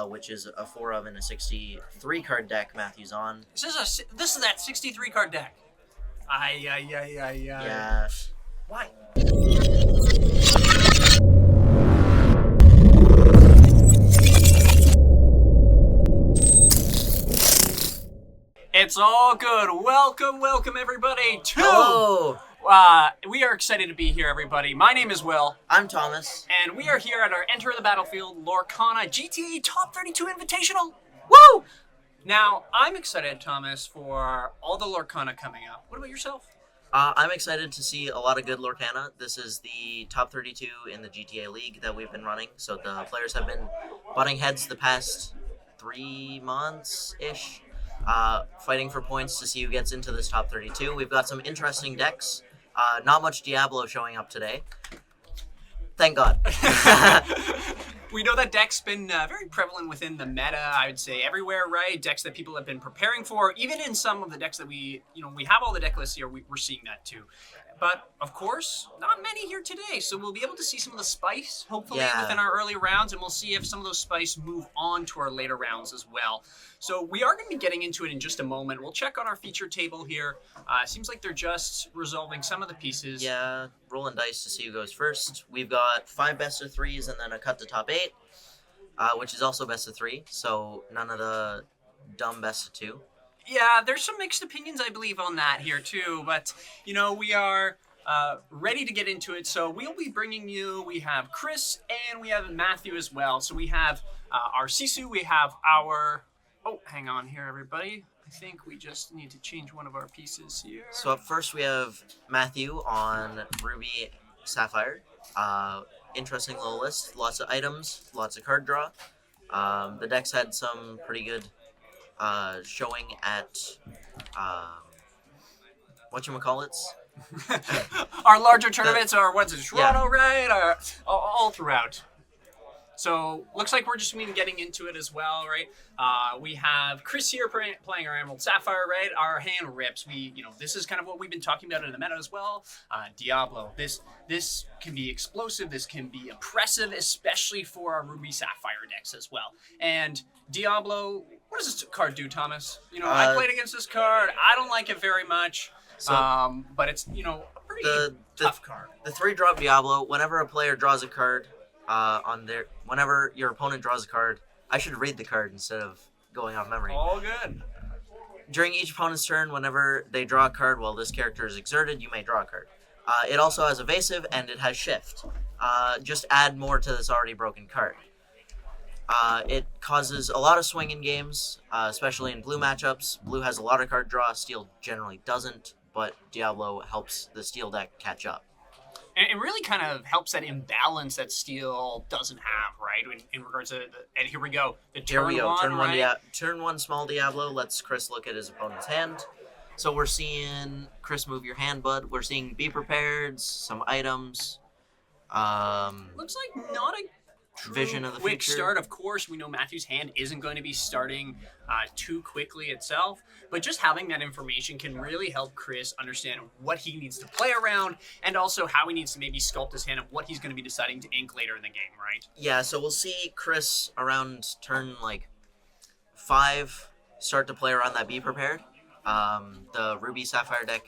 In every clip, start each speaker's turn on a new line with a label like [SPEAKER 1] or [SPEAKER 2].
[SPEAKER 1] which is a 4 of and a 63 card deck Matthew's on.
[SPEAKER 2] This is that 63 card deck. Ay.
[SPEAKER 1] Yeah.
[SPEAKER 2] Why? It's all good. Welcome everybody to...
[SPEAKER 1] Hello!
[SPEAKER 2] We are excited to be here, everybody. My name is Will.
[SPEAKER 1] I'm Thomas.
[SPEAKER 2] And we are here at our Enter the Battlefield Lorcana GTA Top 32 Invitational. Woo! Now, I'm excited, Thomas, for all the Lorcana coming up. What about yourself?
[SPEAKER 1] I'm excited to see a lot of good Lorcana. This is the top 32 in the GTA League that we've been running, so the players have been butting heads the past 3 months-ish, fighting for points to see who gets into this top 32. We've got some interesting decks. Not much Diablo showing up today. Thank God.
[SPEAKER 2] We know that deck's been very prevalent within the meta, I would say, everywhere, right? Decks that people have been preparing for. Even in some of the decks that we have all the deck lists here, we're seeing that too. But, of course, not many here today, so we'll be able to see some of the spice, hopefully, within our early rounds, and we'll see if some of those spice move on to our later rounds as well. So we are going to be getting into it in just a moment. We'll check on our feature table here. Seems like they're just resolving some of the pieces.
[SPEAKER 1] Yeah, rolling dice to see who goes first. We've got 5 best of 3s and then a cut to top 8, which is also best of 3, so none of the dumb best of 2.
[SPEAKER 2] Yeah, there's some mixed opinions, I believe, on that here, too. But, we are ready to get into it. So we'll be bringing you, we have Chris and we have Matthew as well. So we have our Sisu, we have our... Oh, hang on here, everybody. I think we just need to change one of our pieces here.
[SPEAKER 1] So up first we have Matthew on Ruby Sapphire. Interesting little list. Lots of items, lots of card draw. The deck's had some pretty good showing at whatchamacallits?
[SPEAKER 2] Our larger tournaments are ones in Toronto, right? Or all throughout. So looks like we're just getting into it as well, right? We have Chris here playing our Emerald Sapphire, right? Our hand rips. This is kind of what we've been talking about in the meta as well. Diablo. This can be explosive. This can be impressive, especially for our Ruby Sapphire decks as well. And Diablo, what does this card do, Thomas? I played against this card. I don't like it very much. But it's a pretty tough card.
[SPEAKER 1] The 3-drop Diablo. Whenever a player draws a card. Whenever your opponent draws a card, I should read the card instead of going off memory.
[SPEAKER 2] All good.
[SPEAKER 1] During each opponent's turn, whenever they draw a card while this character is exerted, you may draw a card. It also has evasive and it has shift. Just add more to this already broken card. It causes a lot of swing in games, especially in blue matchups. Blue has a lot of card draw, steel generally doesn't, but Diablo helps the steel deck catch up.
[SPEAKER 2] And it really kind of helps that imbalance that steel doesn't have, right? In regards to and here we go.
[SPEAKER 1] Turn 1 small Diablo lets Chris look at his opponent's hand. So we're seeing Chris move your hand, bud. We're seeing be prepared, some items.
[SPEAKER 2] Looks like not a
[SPEAKER 1] vision of the
[SPEAKER 2] quick
[SPEAKER 1] future.
[SPEAKER 2] Start. Of course, we know Matthew's hand isn't going to be starting too quickly itself, but just having that information can really help Chris understand what he needs to play around and also how he needs to maybe sculpt his hand of what he's going to be deciding to ink later in the game, right?
[SPEAKER 1] Yeah, so we'll see Chris around turn 5 start to play around that be prepared. The Ruby Sapphire deck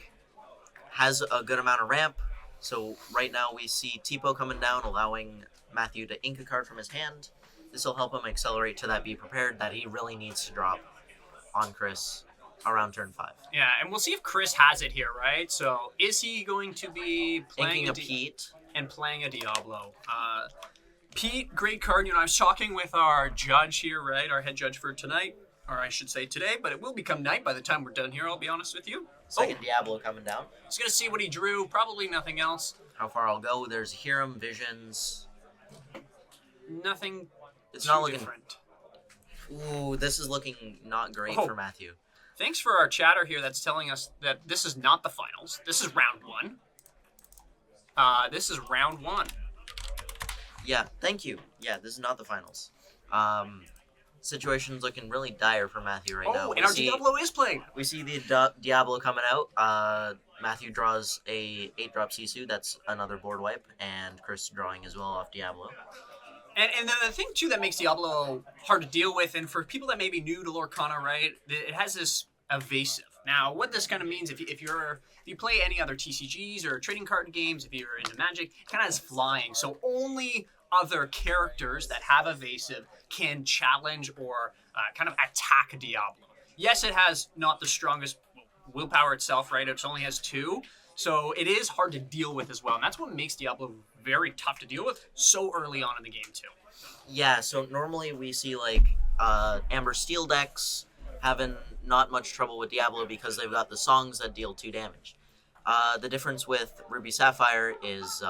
[SPEAKER 1] has a good amount of ramp, so right now we see Tipo coming down, allowing Matthew to ink a card from his hand. This will help him accelerate to that be prepared that he really needs to drop on Chris around turn 5.
[SPEAKER 2] Yeah, and we'll see if Chris has it here, right? So is he going to be playing
[SPEAKER 1] inking a Pete
[SPEAKER 2] and playing a Diablo? Pete, great card. I was talking with our judge here, right? Our head judge for tonight, or I should say today, but it will become night by the time we're done here, I'll be honest with you.
[SPEAKER 1] Second Diablo coming down.
[SPEAKER 2] He's going to see what he drew, probably nothing else.
[SPEAKER 1] How far I'll go, there's Hiram, Visions.
[SPEAKER 2] Nothing
[SPEAKER 1] it's
[SPEAKER 2] too
[SPEAKER 1] not looking
[SPEAKER 2] different.
[SPEAKER 1] Ooh, this is looking not great for Matthew.
[SPEAKER 2] Thanks for our chatter here that's telling us that this is not the finals. This is round 1. This is round 1.
[SPEAKER 1] Yeah, thank you. Yeah, this is not the finals. Situation's looking really dire for Matthew right now.
[SPEAKER 2] Oh, and our Diablo is playing.
[SPEAKER 1] We see the Diablo coming out. Matthew draws a 8-drop Sisu. That's another board wipe. And Chris drawing as well off Diablo.
[SPEAKER 2] And the thing too that makes Diablo hard to deal with, and for people that may be new to Lorcana, right? It has this evasive. Now, what this kind of means, if you play any other TCGs or trading card games, if you're into Magic, it kind of has flying. So only other characters that have evasive can challenge or kind of attack Diablo. Yes, it has not the strongest willpower itself, right? It only has 2. So it is hard to deal with as well. And that's what makes Diablo very tough to deal with so early on in the game, too.
[SPEAKER 1] Yeah, so normally we see like Amber Steel decks having not much trouble with Diablo because they've got the songs that deal 2 damage. The difference with Ruby Sapphire is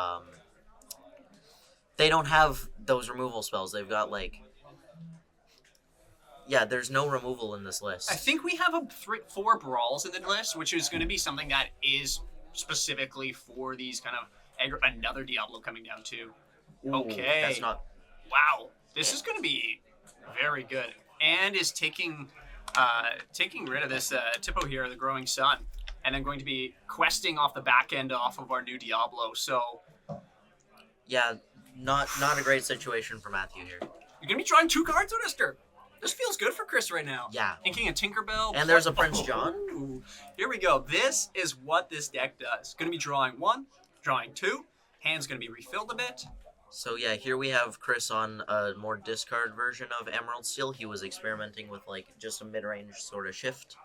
[SPEAKER 1] they don't have those removal spells. They've got like there's no removal in this list.
[SPEAKER 2] I think we have 4 brawls in the list, which is going to be something that is specifically for these kind of another Diablo coming down too.
[SPEAKER 1] Ooh,
[SPEAKER 2] Okay.
[SPEAKER 1] That's not.
[SPEAKER 2] Wow. This is going to be very good, and is taking rid of this Tipo here, the Growing Sun, and then going to be questing off the back end off of our new Diablo. So
[SPEAKER 1] Yeah, not a great situation for Matthew here.
[SPEAKER 2] you're going to be drawing 2 cards on this turn. This feels good for Chris right now.
[SPEAKER 1] Yeah.
[SPEAKER 2] Inking a Tinkerbell.
[SPEAKER 1] And there's a Prince John.
[SPEAKER 2] Ooh. Here we go. This is what this deck does. Going to be drawing 1, drawing 2. Hand's going to be refilled a bit.
[SPEAKER 1] So yeah, here we have Chris on a more discard version of Emerald Steel. He was experimenting with like just a mid-range sort of shift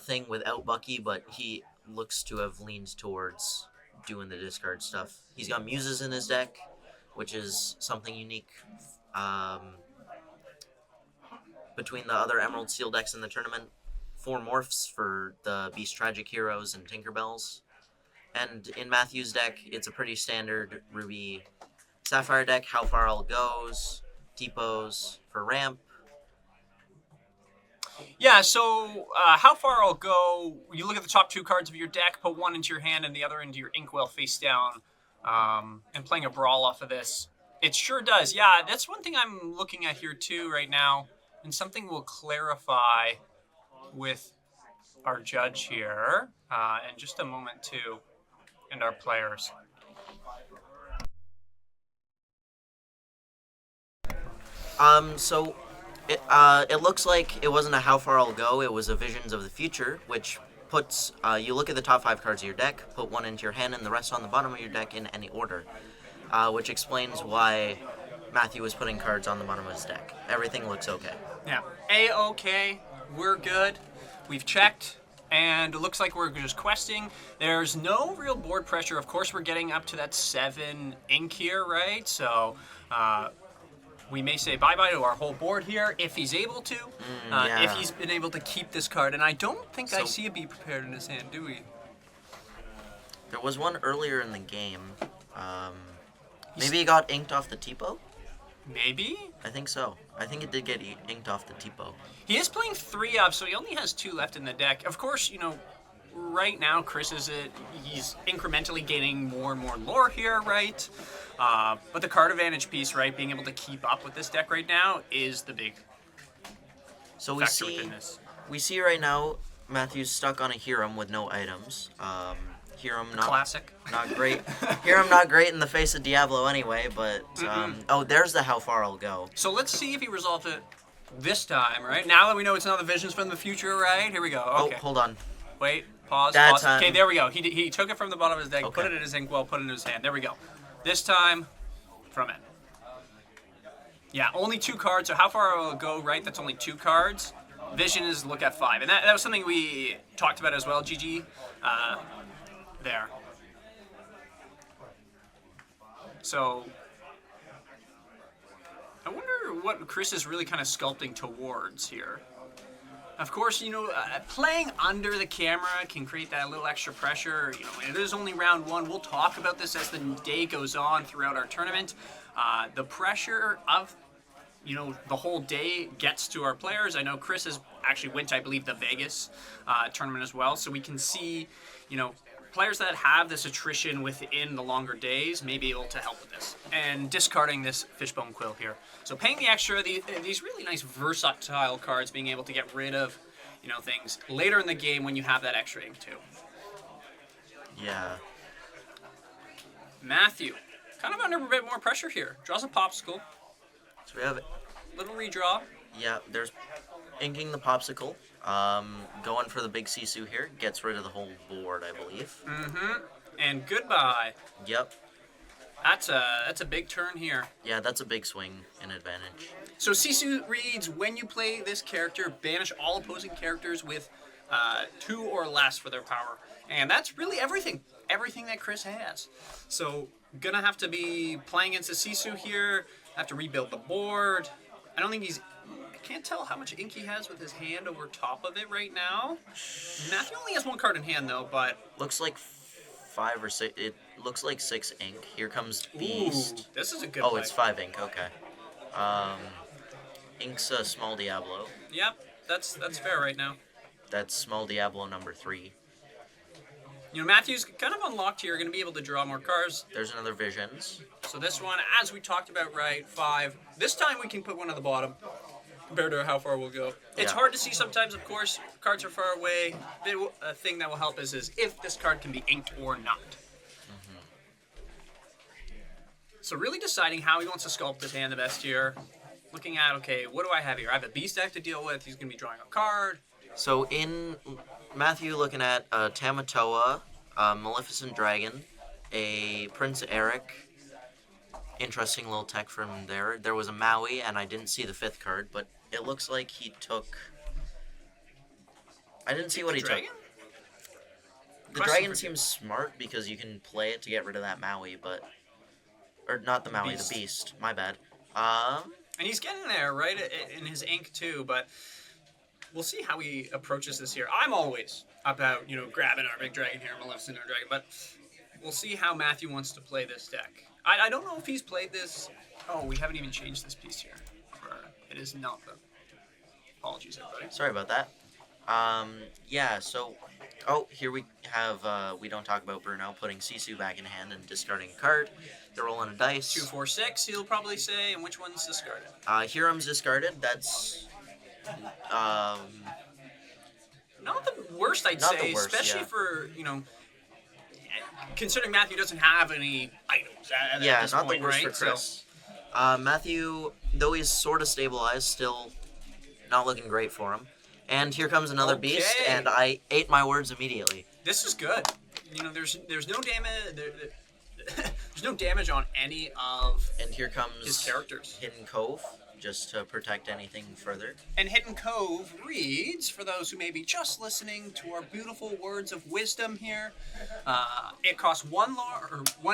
[SPEAKER 1] thing without Bucky, but he looks to have leaned towards doing the discard stuff. He's got Muses in his deck, which is something unique between the other Emerald Steel decks in the tournament. 4 morphs for the Beast Tragic Heroes and Tinkerbells. And in Matthew's deck, it's a pretty standard Ruby Sapphire deck. How Far All Goes, Tipos for ramp.
[SPEAKER 2] Yeah, so how far I'll go, you look at the top 2 cards of your deck, put one into your hand and the other into your Inkwell face down, and playing a brawl off of this. It sure does. Yeah, that's one thing I'm looking at here too right now, and something we'll clarify with our judge here in just a moment too, and our players.
[SPEAKER 1] So it looks like it wasn't a How Far I'll Go, it was a Visions of the Future, which puts, you look at the top 5 cards of your deck, put one into your hand and the rest on the bottom of your deck in any order, which explains why Matthew was putting cards on the bottom of his deck. Everything looks okay.
[SPEAKER 2] Yeah. A-okay. We're good. We've checked, and it looks like we're just questing. There's no real board pressure. Of course, we're getting up to that 7 ink here, right? So we may say bye-bye to our whole board here if he's able to, if he's been able to keep this card. And I don't think I see a Be Prepared in his hand, do we?
[SPEAKER 1] There was one earlier in the game. Maybe he got inked off the Tipo?
[SPEAKER 2] Maybe?
[SPEAKER 1] I think so. I think it did get inked off the Tipo.
[SPEAKER 2] He is playing 3 up, so he only has 2 left in the deck. Of course, right now Chris he's incrementally gaining more and more lore here, right? But the card advantage piece, right, being able to keep up with this deck right now is the big
[SPEAKER 1] so
[SPEAKER 2] factor within this.
[SPEAKER 1] We see right now Matthew's stuck on a Hiram with no items. Hiram not
[SPEAKER 2] classic,
[SPEAKER 1] not great. Hiram not great in the face of Diablo anyway, but there's the How Far I'll Go.
[SPEAKER 2] So let's see if he resolved it this time, right? Now that we know it's not the Visions from the Future, right? Here we go. Okay.
[SPEAKER 1] Oh, hold on.
[SPEAKER 2] Wait, pause.
[SPEAKER 1] Time.
[SPEAKER 2] Okay, there we go. He took it from the bottom of his deck, put it in his inkwell, put it in his hand. There we go. This time, from it. Yeah, only 2 cards. So how far will it go, right? That's only 2 cards. Vision is look at 5. And that was something we talked about as well, GG. There. So, I wonder what Chris is really kind of sculpting towards here. Of course, playing under the camera can create that little extra pressure. It is only round 1. We'll talk about this as the day goes on throughout our tournament. The pressure of, the whole day gets to our players. I know Chris has actually went, I believe, the Vegas tournament as well. So we can see, players that have this attrition within the longer days may be able to help with this. And discarding this Fishbone Quill here. So paying the extra, these really nice versatile cards, being able to get rid of, things later in the game when you have that extra ink too.
[SPEAKER 1] Yeah.
[SPEAKER 2] Matthew, kind of under a bit more pressure here. Draws a Popsicle.
[SPEAKER 1] So we have,
[SPEAKER 2] Little redraw.
[SPEAKER 1] yeah, there's inking the Popsicle. Going for the big Sisu here. Gets rid of the whole board, I believe.
[SPEAKER 2] Mm-hmm. And goodbye.
[SPEAKER 1] Yep.
[SPEAKER 2] That's a big turn here.
[SPEAKER 1] Yeah, that's a big swing in advantage.
[SPEAKER 2] So Sisu reads, when you play this character, banish all opposing characters with 2 or less for their power. And that's really everything. Everything that Chris has. So gonna have to be playing against a Sisu here. Have to rebuild the board. I don't think he's... I can't tell how much ink he has with his hand over top of it right now. Matthew only has 1 card in hand though, but...
[SPEAKER 1] Looks like 5 or 6. It looks like 6 ink. Here comes Beast.
[SPEAKER 2] Ooh, this is a good
[SPEAKER 1] Oh,
[SPEAKER 2] play.
[SPEAKER 1] it's 5 ink. Okay. Ink's a small Diablo.
[SPEAKER 2] Yep, that's fair right now.
[SPEAKER 1] That's small Diablo number 3.
[SPEAKER 2] You know, Matthew's kind of unlocked here, going to be able to draw more cards.
[SPEAKER 1] There's another Visions.
[SPEAKER 2] So this one, as we talked about, right, 5. This time we can put 1 at the bottom compared to how far we'll go. It's
[SPEAKER 1] Yeah.
[SPEAKER 2] hard to see sometimes, of course. Cards are far away. A thing that will help is if this card can be inked or not.
[SPEAKER 1] Mm-hmm.
[SPEAKER 2] So really deciding how he wants to sculpt his hand the best here. Looking at, okay, what do I have here? I have a Beast deck to deal with. He's going to be drawing a card.
[SPEAKER 1] So in Matthew looking at Tamatoa, Maleficent Dragon, a Prince Eric. Interesting little tech from there. There was a Maui, and I didn't see the 5th card, but it looks like he took... I didn't see what he
[SPEAKER 2] Dragon?
[SPEAKER 1] took. The
[SPEAKER 2] Question
[SPEAKER 1] dragon
[SPEAKER 2] for-
[SPEAKER 1] seems smart because you can play it to get rid of that Maui, but... Or not the Maui,
[SPEAKER 2] Beast.
[SPEAKER 1] the Beast. My bad.
[SPEAKER 2] And he's getting there, right, in his ink too, but we'll see how he approaches this here. I'm always about, grabbing our big dragon here, Maleficent or Dragon, but we'll see how Matthew wants to play this deck. I don't know if he's played this... Oh, we haven't even changed this piece here. It is not the... Apologies, everybody.
[SPEAKER 1] Sorry about that. Yeah, so... Oh, here we have, we don't talk about Bruno putting Sisu back in hand and discarding a card. They're rolling a dice.
[SPEAKER 2] 2, 4, 6, he'll probably say, and which one's discarded?
[SPEAKER 1] Hiram's discarded. That's...
[SPEAKER 2] Not the worst, I'd
[SPEAKER 1] Not the
[SPEAKER 2] say,
[SPEAKER 1] worst,
[SPEAKER 2] especially
[SPEAKER 1] yeah.
[SPEAKER 2] for, considering Matthew doesn't have any items at
[SPEAKER 1] yeah,
[SPEAKER 2] this
[SPEAKER 1] not
[SPEAKER 2] point,
[SPEAKER 1] the worst
[SPEAKER 2] right?
[SPEAKER 1] for Chris. Matthew, though he's sort of stabilized, still not looking great for him. And here comes another beast,
[SPEAKER 2] Okay.
[SPEAKER 1] and I ate my words immediately.
[SPEAKER 2] This is good. There's no damage. There's no damage on any of
[SPEAKER 1] And here comes
[SPEAKER 2] his characters.
[SPEAKER 1] Hidden Cove, just to protect anything further.
[SPEAKER 2] And Hidden Cove reads, for those who may be just listening to our beautiful words of wisdom here, it costs 1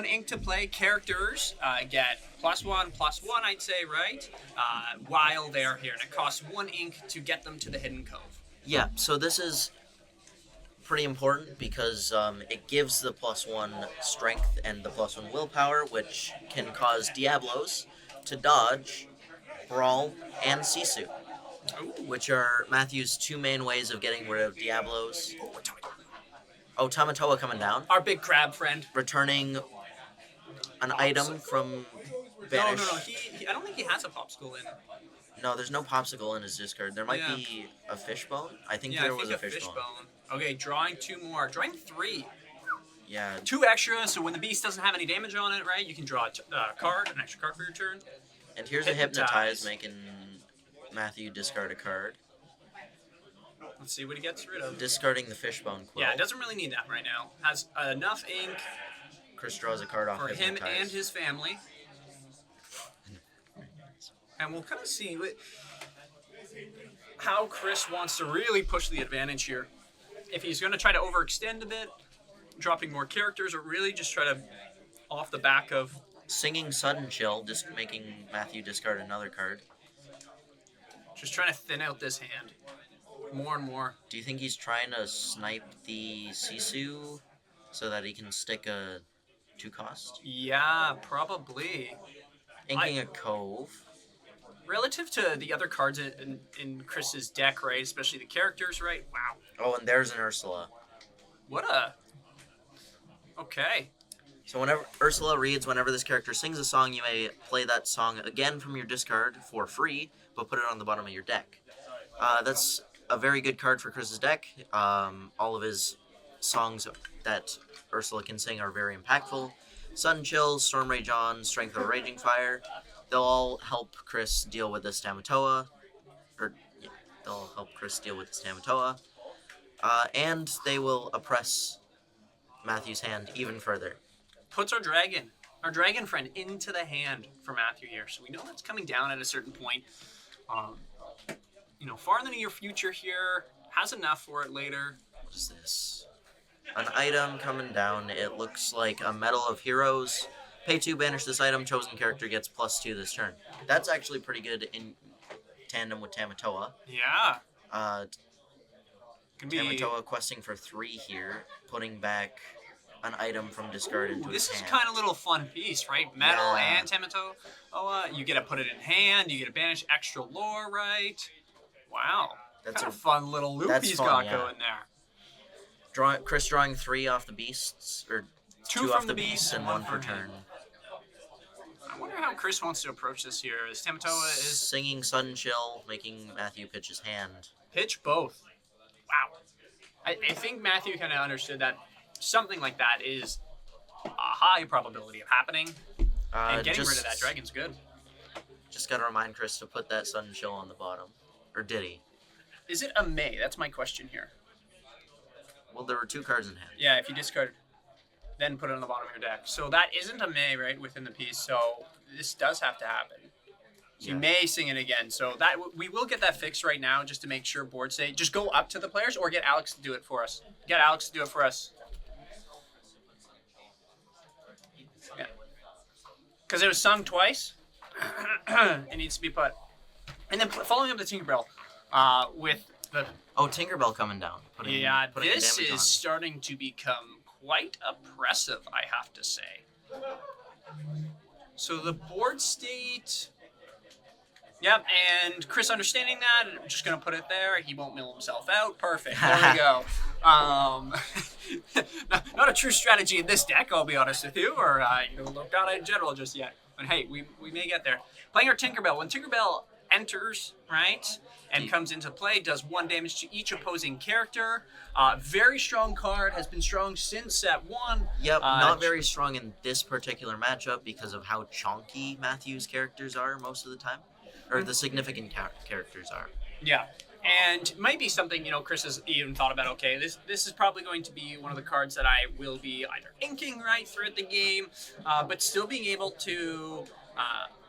[SPEAKER 2] ink to play. Characters get +1, +1, I'd say, right? While they're here. And it costs 1 ink to get them to the Hidden Cove.
[SPEAKER 1] Yeah, so this is pretty important because it gives the +1 strength and the +1 willpower, which can cause Diablos to dodge, brawl, and Sisu, which are Matthew's 2 main ways of getting rid of Diablos. Oh, Tamatoa coming down,
[SPEAKER 2] Our big crab friend.
[SPEAKER 1] returning an item from Vanish.
[SPEAKER 2] No. He I don't think he has a popsicle in.
[SPEAKER 1] No, there's no popsicle in his discard. There might
[SPEAKER 2] Yeah.
[SPEAKER 1] be a fishbone. I think
[SPEAKER 2] Yeah,
[SPEAKER 1] there
[SPEAKER 2] I
[SPEAKER 1] was
[SPEAKER 2] think
[SPEAKER 1] a
[SPEAKER 2] a
[SPEAKER 1] fishbone.
[SPEAKER 2] fishbone. Okay, drawing 2 more. Drawing 3.
[SPEAKER 1] Yeah,
[SPEAKER 2] 2 extra, so when the beast doesn't have any damage on it, right, you can draw a card, an extra card for your turn.
[SPEAKER 1] and here's a
[SPEAKER 2] Hypnotize.
[SPEAKER 1] Hypnotize, making Matthew discard a card.
[SPEAKER 2] Let's see what he gets rid of.
[SPEAKER 1] Discarding the fishbone quill.
[SPEAKER 2] Yeah, it doesn't really need that right now. Has enough ink
[SPEAKER 1] Chris draws a card off
[SPEAKER 2] for him
[SPEAKER 1] Hypnotize.
[SPEAKER 2] and his family. And we'll kind of see how Chris wants to really push the advantage here. If he's going to try to overextend a bit, dropping more characters, or really just try to, off the back of...
[SPEAKER 1] Singing Sudden Chill, just making Matthew discard another card.
[SPEAKER 2] Just trying to thin out this hand. More and more.
[SPEAKER 1] Do you think he's trying to snipe the Sisu so that he can stick a 2-cost?
[SPEAKER 2] Yeah, probably.
[SPEAKER 1] Inking a Cove.
[SPEAKER 2] Relative to the other cards in Chris's deck, right? Especially the characters, right? Wow.
[SPEAKER 1] Oh, and there's an Ursula.
[SPEAKER 2] What a... Okay.
[SPEAKER 1] So whenever Ursula reads, whenever this character sings a song, you may play that song again from your discard for free, but put it on the bottom of your deck. That's a very good card for Chris's deck. All of his songs that Ursula can sing are very impactful. Sun Chill, Storm Rage On, Strength of a Raging Fire. They'll all help Chris deal with the Stamatoa. Yeah, they'll help Chris deal with the Stamatoa. And they will oppress Matthew's hand even further.
[SPEAKER 2] Puts our dragon friend, into the hand for Matthew here. So we know that's coming down at a certain point. Far in the near future here. Has enough for it later.
[SPEAKER 1] What is this? An item coming down. It looks like a Medal of Heroes. Pay 2, banish this item. Chosen character gets +2 this turn. That's actually pretty good in tandem with Tamatoa.
[SPEAKER 2] Yeah.
[SPEAKER 1] Tamatoa questing for 3 here, putting back an item from discard into his hand.
[SPEAKER 2] This is kind of a little fun piece, right? Metal and Tamatoa. You get to put it in hand. You get to banish extra lore, right? Wow. That's kind of fun little loop he's got going there.
[SPEAKER 1] Chris drawing 3 off the beasts, or 2 off the beasts and 1 per turn.
[SPEAKER 2] I wonder how Chris wants to approach this here. As Tamatoa is
[SPEAKER 1] singing Sun Chill, making Matthew pitch his hand.
[SPEAKER 2] Pitch both. Wow. I think Matthew kind of understood that something like that is a high probability of happening. And getting rid of that dragon's good.
[SPEAKER 1] Just gotta remind Chris to put that Sun Chill on the bottom. Or did he?
[SPEAKER 2] Is it a May? That's my question here.
[SPEAKER 1] Well, there were 2 cards in hand.
[SPEAKER 2] Yeah, if you discard, then put it on the bottom of your deck. So that isn't a May, right, within the piece. So this does have to happen. So you may sing it again. So that we will get that fixed right now just to make sure board state. Just go up to the players or get Alex to do it for us. Get Alex to do it for us. Yeah. Because it was sung twice. It needs to be put. And then following up the Tinkerbell with the...
[SPEAKER 1] Oh, Tinkerbell coming down. Putting
[SPEAKER 2] this is starting to become quite oppressive, I have to say. So the board state... Yep, and Chris understanding that, I'm just going to put it there. He won't mill himself out. Perfect. There we go. Not a true strategy in this deck, I'll be honest with you, or Lorcana in general just yet. But hey, we may get there. Playing our Tinkerbell. When Tinkerbell enters, right, and comes into play, does 1 damage to each opposing character. Very strong card, has been strong since set 1.
[SPEAKER 1] Yep, not very strong in this particular matchup because of how chonky Matthew's characters are most of the time. Or the significant characters are.
[SPEAKER 2] Yeah. And it might be something, Chris has even thought about, okay, this is probably going to be one of the cards that I will be either inking right throughout the game, but still being able to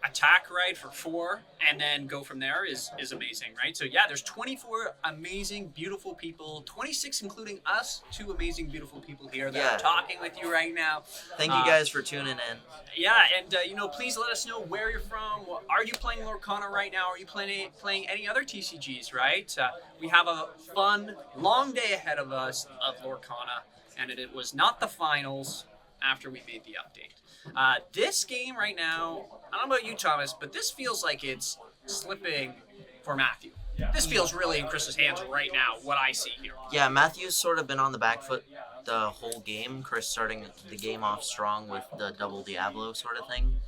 [SPEAKER 2] attack right for 4 and then go from there is amazing, right? So yeah, there's 24 amazing, beautiful people, 26 including us, 2 amazing, beautiful people here that are talking with you right now.
[SPEAKER 1] Thank you guys for tuning in.
[SPEAKER 2] Yeah, and please let us know where you're from. Are you playing Lorcana right now? Are you playing any other TCGs, right? We have a fun, long day ahead of us of Lorcana, and it was not the finals after we made the update. This game right now, I don't know about you, Thomas, but this feels like it's slipping for Matthew. This feels really in Chris's hands right now, what I see here.
[SPEAKER 1] Yeah, Matthew's sort of been on the back foot the whole game. Chris starting the game off strong with the double Diablo sort of thing.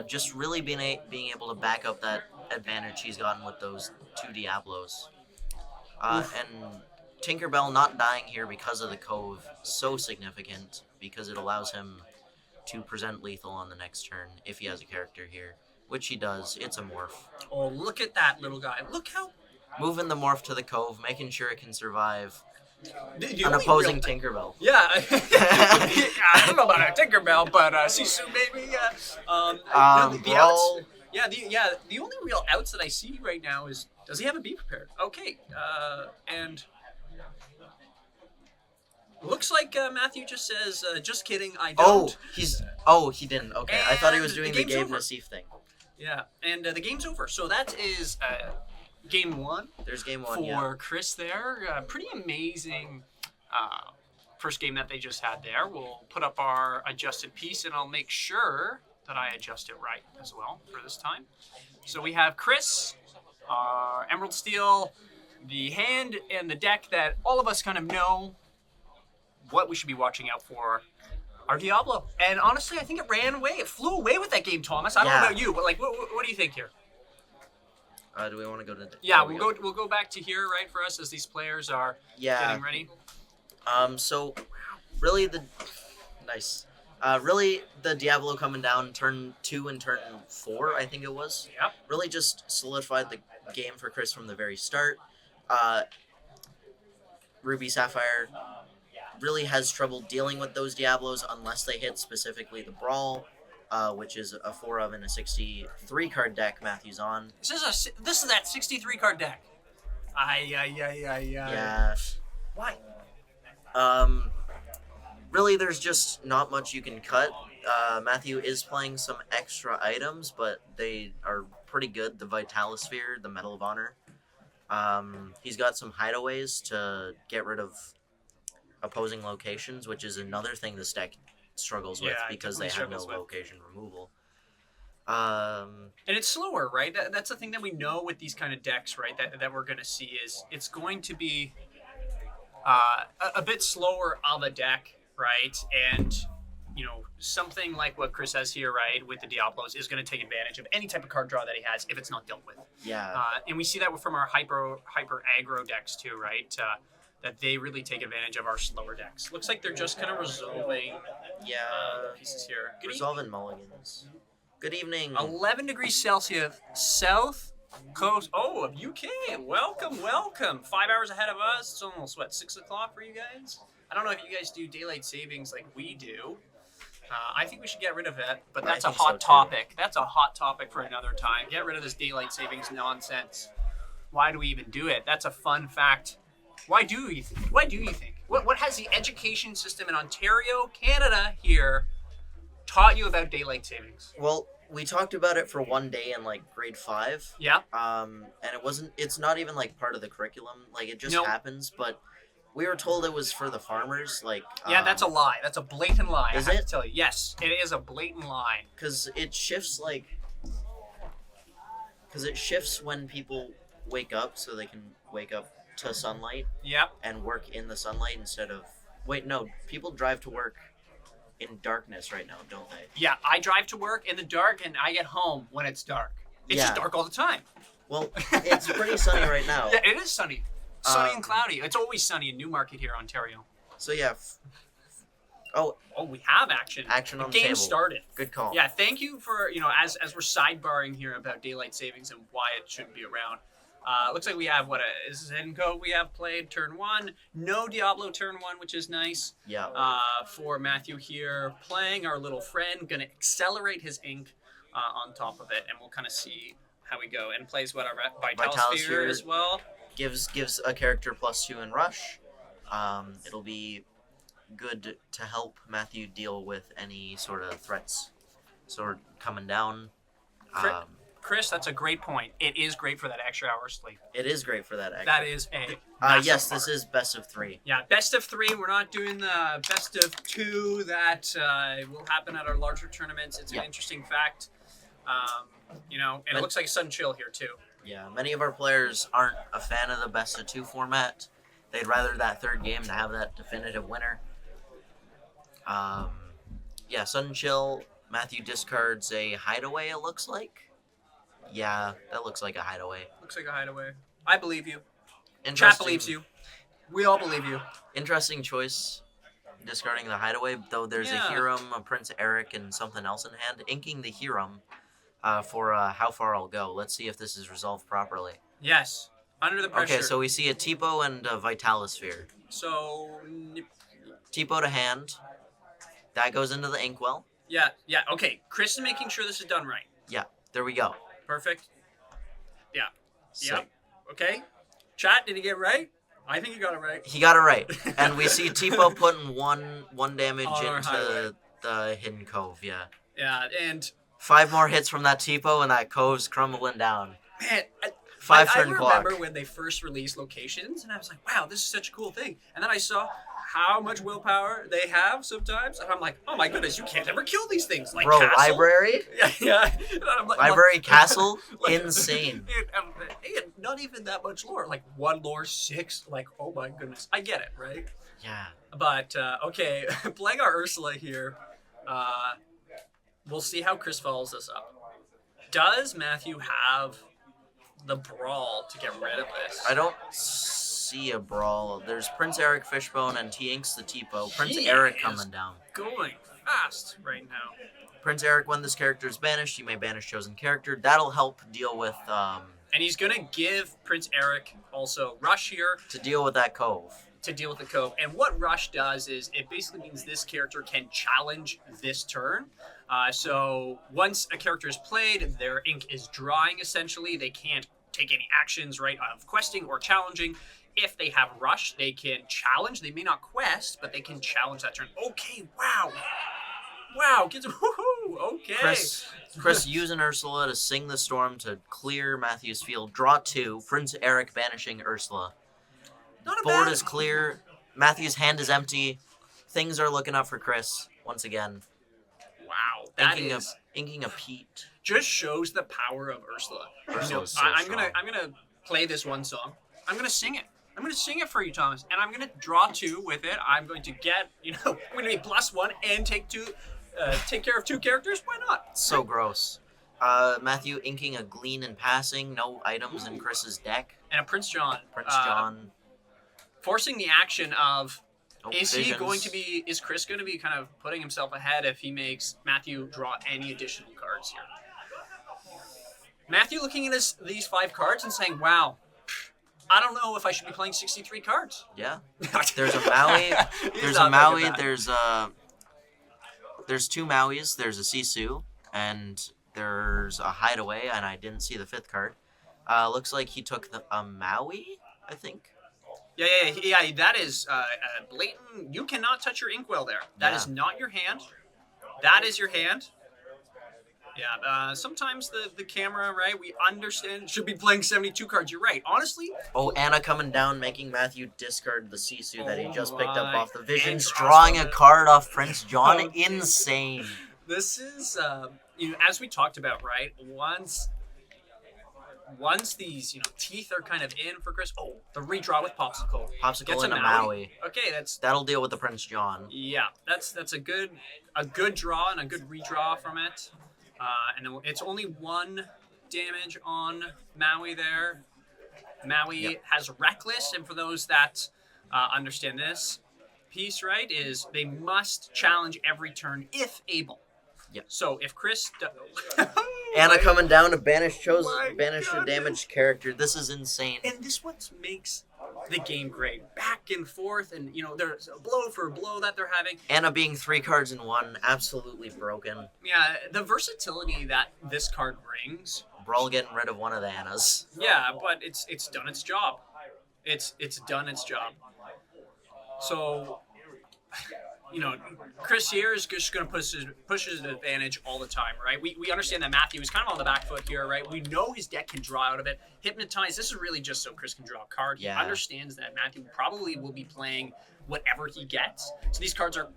[SPEAKER 1] Just really being able to back up that advantage he's gotten with those 2 Diablos. And Tinkerbell not dying here because of the Cove, so significant because it allows him to present lethal on the next turn if he has a character here, which he does. It's a morph.
[SPEAKER 2] Oh, look at that little guy. Look how...
[SPEAKER 1] Moving the morph to the Cove, making sure it can survive an opposing Tinkerbell.
[SPEAKER 2] Yeah. I don't know about a Tinkerbell, but Sisu maybe. The outs. The only real outs that I see right now is, does he have a Be Prepared? Okay. And... Looks like Matthew just says, just kidding, I don't.
[SPEAKER 1] He didn't. Okay, I thought he was doing the Gabe Nassif thing.
[SPEAKER 2] Yeah, and the game's over. So that is game 1.
[SPEAKER 1] There's game 1,
[SPEAKER 2] for Chris there. Pretty amazing first game that they just had there. We'll put up our adjusted piece, and I'll make sure that I adjust it right as well for this time. So we have Chris, Emerald Steel, the hand and the deck that all of us kind of know what we should be watching out for, our Diablo. And honestly, I think it ran away. It flew away with that game, Thomas. I don't know about you, but what do you think here?
[SPEAKER 1] Do we want to go to?
[SPEAKER 2] We'll go back to here, right, for us as these players are getting ready.
[SPEAKER 1] So really Really, the Diablo coming down turn 2 and turn 4, I think it was,
[SPEAKER 2] Yep.
[SPEAKER 1] really just solidified the game for Chris from the very start. Uh, Ruby Sapphire really has trouble dealing with those Diablos unless they hit specifically the Brawl, which is a 4 of and a 63 card deck Matthew's on.
[SPEAKER 2] This is that 63 card deck. Ay.
[SPEAKER 1] Yeah.
[SPEAKER 2] Why?
[SPEAKER 1] Really, there's just not much you can cut. Matthew is playing some extra items, but they are pretty good. The Vitalosphere, the Medal of Honor. He's got some hideaways to get rid of opposing locations, which is another thing this deck struggles with because they have no location removal.
[SPEAKER 2] And it's slower, right? That's the thing that we know with these kind of decks, right? That we're going to see is it's going to be a bit slower of a deck, right? And something like what Chris has here, right, with the Diablos is going to take advantage of any type of card draw that he has if it's not dealt with.
[SPEAKER 1] Yeah.
[SPEAKER 2] And we see that from our hyper aggro decks too, right? That they really take advantage of our slower decks. Looks like they're just kind of resolving pieces here.
[SPEAKER 1] Resolving mulligans. Good evening.
[SPEAKER 2] 11 degrees Celsius, south coast of UK. Welcome. 5 hours ahead of us. It's almost, 6 o'clock for you guys? I don't know if you guys do daylight savings like we do. I think we should get rid of it, but that's a hot topic. That's a hot topic for another time. Get rid of this daylight savings nonsense. Why do we even do it? That's a fun fact. Why do you think? What has the education system in Ontario, Canada here taught you about daylight savings?
[SPEAKER 1] Well, we talked about it for one day in grade 5.
[SPEAKER 2] Yeah.
[SPEAKER 1] And it's not even part of the curriculum. It just happens, but we were told it was for the farmers.
[SPEAKER 2] Yeah, that's a lie. That's a blatant lie.
[SPEAKER 1] Is
[SPEAKER 2] I have
[SPEAKER 1] it?
[SPEAKER 2] to tell you. Yes, it is a blatant lie.
[SPEAKER 1] Because it shifts when people wake up, so they can wake up to sunlight.
[SPEAKER 2] Yep.
[SPEAKER 1] And work in the sunlight instead of... Wait, no. People drive to work in darkness right now, don't they?
[SPEAKER 2] Yeah, I drive to work in the dark, and I get home when it's dark. It's just dark all the time.
[SPEAKER 1] Well, it's pretty sunny right now.
[SPEAKER 2] Yeah, it is sunny. Sunny and cloudy. It's always sunny in Newmarket here, Ontario.
[SPEAKER 1] So yeah.
[SPEAKER 2] We have action.
[SPEAKER 1] Action on
[SPEAKER 2] the game
[SPEAKER 1] table.
[SPEAKER 2] Started.
[SPEAKER 1] Good call.
[SPEAKER 2] Yeah, thank you for as we're sidebarring here about daylight savings and why it shouldn't be around. Looks like we have is this Hidden Cove we have played turn 1. No Diablo turn 1, which is nice.
[SPEAKER 1] Yeah.
[SPEAKER 2] For Matthew here, playing our little friend, gonna accelerate his ink on top of it, and we'll kind of see how we go. And plays our Vitalosphere as well.
[SPEAKER 1] Gives a character +2 in rush. It'll be good to help Matthew deal with any sort of threats coming down.
[SPEAKER 2] Chris, that's a great point. It is great for that extra hour sleep.
[SPEAKER 1] It is great for that extra.
[SPEAKER 2] That is a
[SPEAKER 1] yes, this is best of 3.
[SPEAKER 2] Yeah, best of 3. We're not doing the best of 2 that will happen at our larger tournaments. It's an interesting fact. And it looks like Sun Chill here too.
[SPEAKER 1] Yeah, many of our players aren't a fan of the best of 2 format. They'd rather that third game to have that definitive winner. Sun Chill. Matthew discards a hideaway, it looks like. Yeah, that looks like a hideaway.
[SPEAKER 2] Looks like a hideaway. I believe you.
[SPEAKER 1] Chat
[SPEAKER 2] believes you. We all believe you.
[SPEAKER 1] Interesting choice, discarding the hideaway, though there's a Hiram, a Prince Eric, and something else in hand. Inking the Hiram for How Far I'll Go. Let's see if this is resolved properly.
[SPEAKER 2] Yes. Under the pressure.
[SPEAKER 1] Okay, so we see a Tipo and a Vitalosphere.
[SPEAKER 2] So...
[SPEAKER 1] Tipo to hand. That goes into the Inkwell.
[SPEAKER 2] Yeah. Okay, Chris is making sure this is done right.
[SPEAKER 1] Yeah, there we go.
[SPEAKER 2] Perfect. Yeah.
[SPEAKER 1] Sick.
[SPEAKER 2] Yep. Okay. Chat, did he get it right? I think he got it right.
[SPEAKER 1] He got it right. And we see Tipo putting one damage
[SPEAKER 2] On
[SPEAKER 1] into the Hidden Cove, yeah.
[SPEAKER 2] Yeah, and...
[SPEAKER 1] 5 more hits from that Tipo and that Cove's crumbling down.
[SPEAKER 2] Man,
[SPEAKER 1] 5 turn clock.
[SPEAKER 2] I remember when they first released locations, and I was like, wow, this is such a cool thing. And then I saw how much willpower they have sometimes, and I'm like, oh my goodness, you can't ever kill these things. Like
[SPEAKER 1] Bro,
[SPEAKER 2] Castle.
[SPEAKER 1] Library?
[SPEAKER 2] Yeah.
[SPEAKER 1] Library, Castle? Insane.
[SPEAKER 2] And not even that much lore. 1 lore, 6. Oh my goodness. I get it, right?
[SPEAKER 1] Yeah.
[SPEAKER 2] But, okay, playing our Ursula here, we'll see how Chris follows this up. Does Matthew have the brawl to get rid of this?
[SPEAKER 1] I don't see a brawl. There's Prince Eric Fishbone and he inks the Tipo. Prince Eric coming down.
[SPEAKER 2] Going fast right now.
[SPEAKER 1] Prince Eric, when this character is banished, you may banish chosen character. That'll help deal with
[SPEAKER 2] And he's going to give Prince Eric also Rush here
[SPEAKER 1] to deal with that cove.
[SPEAKER 2] to deal with the cove. And what Rush does is it basically means this character can challenge this turn. So once a character is played, their ink is drawing essentially. They can't take any actions, right, of questing or challenging. If they have Rush, they can challenge. They may not quest, but they can challenge that turn. Okay, wow. Wow, gets woohoo. Okay.
[SPEAKER 1] Chris using Ursula to sing the storm to clear Matthew's field. Draw 2. Prince Eric banishing Ursula.
[SPEAKER 2] Not a
[SPEAKER 1] Board
[SPEAKER 2] bad.
[SPEAKER 1] is clear. Matthew's hand is empty. Things are looking up for Chris once again.
[SPEAKER 2] Wow, that
[SPEAKER 1] Inking
[SPEAKER 2] is
[SPEAKER 1] inking a Pete.
[SPEAKER 2] just shows the power of Ursula.
[SPEAKER 1] Ursula's so
[SPEAKER 2] I'm
[SPEAKER 1] strong.
[SPEAKER 2] gonna play this one song. I'm gonna sing it. I'm gonna sing it for you, Thomas, and I'm gonna draw 2 with it. I'm going to get, I'm gonna be +1 and take care of 2 characters. Why not?
[SPEAKER 1] So gross. Matthew inking a glean and passing. No items in Chris's deck.
[SPEAKER 2] And a Prince John.
[SPEAKER 1] Prince John.
[SPEAKER 2] Forcing the action of.
[SPEAKER 1] Oh,
[SPEAKER 2] Is
[SPEAKER 1] visions.
[SPEAKER 2] Is Chris going to be kind of putting himself ahead if he makes Matthew draw any additional cards here? Matthew looking at these 5 cards and saying, wow, I don't know if I should be playing 63 cards.
[SPEAKER 1] Yeah. There's a Maui. There's a Maui. There's 2 Mauis. There's a Sisu. And there's a Hideaway. And I didn't see the 5th card. Looks like he took a Maui, I think.
[SPEAKER 2] Yeah, that is blatant. You cannot touch your inkwell there. That is not your hand. That is your hand. Yeah, sometimes the camera, right, we understand, should be playing 72 cards. You're right. Honestly.
[SPEAKER 1] Oh, Anna coming down, making Matthew discard the Sisu that he just picked up off the Visions,
[SPEAKER 2] And
[SPEAKER 1] drawing a
[SPEAKER 2] crossbow.
[SPEAKER 1] card off Prince John.
[SPEAKER 2] Okay.
[SPEAKER 1] Insane.
[SPEAKER 2] This is, as we talked about, right, once these, teeth are kind of in for Chris. Oh, the redraw with Popsicle.
[SPEAKER 1] Popsicle
[SPEAKER 2] Gets
[SPEAKER 1] and a Maui.
[SPEAKER 2] Okay,
[SPEAKER 1] That'll deal with the Prince John.
[SPEAKER 2] yeah, that's a good draw and a good redraw from it. And then it's only 1 damage on Maui there. Maui has Reckless, and for those that understand this piece, right, is they must challenge every turn if able.
[SPEAKER 1] Yep.
[SPEAKER 2] So if Chris...
[SPEAKER 1] Anna coming down to banish
[SPEAKER 2] my
[SPEAKER 1] a damaged
[SPEAKER 2] goodness.
[SPEAKER 1] character. This is insane.
[SPEAKER 2] And this what makes the game great. Back and forth, and, there's a blow for a blow that they're having.
[SPEAKER 1] Anna being 3 cards in 1, absolutely broken.
[SPEAKER 2] Yeah, the versatility that this card brings.
[SPEAKER 1] Brawl getting rid of one of the Annas.
[SPEAKER 2] Yeah, but it's done its job. It's done its job. So, Chris here is just going to push his advantage all the time, right? We understand that Matthew is kind of on the back foot here, right? We know his deck can draw out of it. Hypnotize, this is really just so Chris can draw a card.
[SPEAKER 1] Yeah.
[SPEAKER 2] He understands that Matthew probably will be playing whatever he gets. So these cards are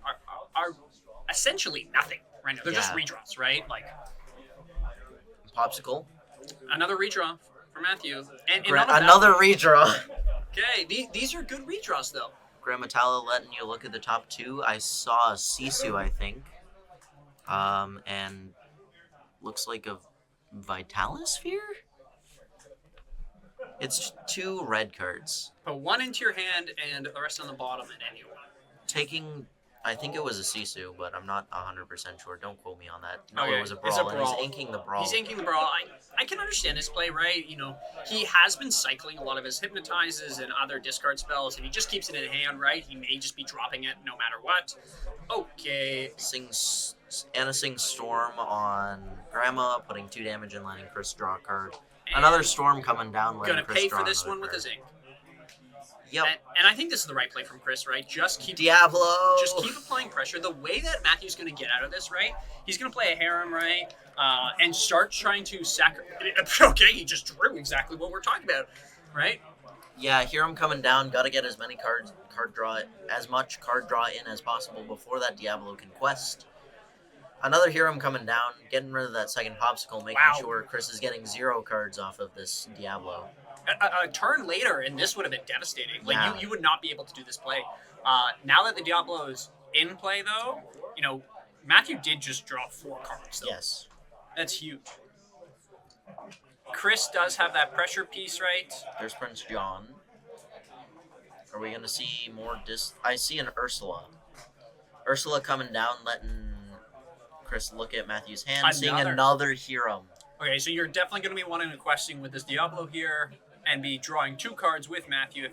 [SPEAKER 2] essentially nothing right now. They're just redraws, right? Like
[SPEAKER 1] Popsicle.
[SPEAKER 2] another redraw for Matthew. And
[SPEAKER 1] Another redraw.
[SPEAKER 2] Okay, these are good redraws, though.
[SPEAKER 1] Grammatala letting you look at the top 2. I saw a Sisu, I think. And looks like a Vitalisphere? It's 2 red cards.
[SPEAKER 2] Put 1 into your hand and the rest on the bottom and anyone.
[SPEAKER 1] Taking, I think it was a Sisu, but I'm not 100% sure. Don't quote me on that. No,
[SPEAKER 2] Okay,
[SPEAKER 1] it was a
[SPEAKER 2] it's a
[SPEAKER 1] brawl, and
[SPEAKER 2] brawl.
[SPEAKER 1] he's inking the brawl.
[SPEAKER 2] He's inking the brawl. I can understand his play, right? He has been cycling a lot of his hypnotizes and other discard spells, and he just keeps it in hand, right? He may just be dropping it no matter what. Okay.
[SPEAKER 1] Anna sings Storm on Grandma, putting 2 damage and letting Chris draw a card.
[SPEAKER 2] And
[SPEAKER 1] Another Storm coming down, letting
[SPEAKER 2] Gonna
[SPEAKER 1] Chris
[SPEAKER 2] pay
[SPEAKER 1] draw
[SPEAKER 2] for this
[SPEAKER 1] another
[SPEAKER 2] one with
[SPEAKER 1] card.
[SPEAKER 2] his ink.
[SPEAKER 1] Yep.
[SPEAKER 2] And I think this is the right play from Chris, right? Just keep
[SPEAKER 1] Diablo!
[SPEAKER 2] Just keep applying pressure. The way that Matthew's going to get out of this, right? He's going to play a harem, right? And start trying to Okay, he just drew exactly what we're talking about, right?
[SPEAKER 1] Yeah, here I'm coming down. Gotta get as much card draw in as possible before that Diablo can quest. Another hero coming down, getting rid of that second Popsicle, making sure Chris is getting 0 cards off of this Diablo.
[SPEAKER 2] A turn later, and this would have been devastating. Like,
[SPEAKER 1] Yeah.
[SPEAKER 2] you would not be able to do this play. Now that the Diablo is in play, though, Matthew did just draw 4 cards, though.
[SPEAKER 1] Yes.
[SPEAKER 2] That's huge. Chris does have that pressure piece, right?
[SPEAKER 1] There's Prince John. Are we gonna see more I see an Ursula. Ursula coming down, letting Chris look at Matthew's hand, seeing
[SPEAKER 2] Another.
[SPEAKER 1] another Hiram.
[SPEAKER 2] Okay, so you're definitely going to be wanting to questing with this Diablo here and be drawing 2 cards with Matthew.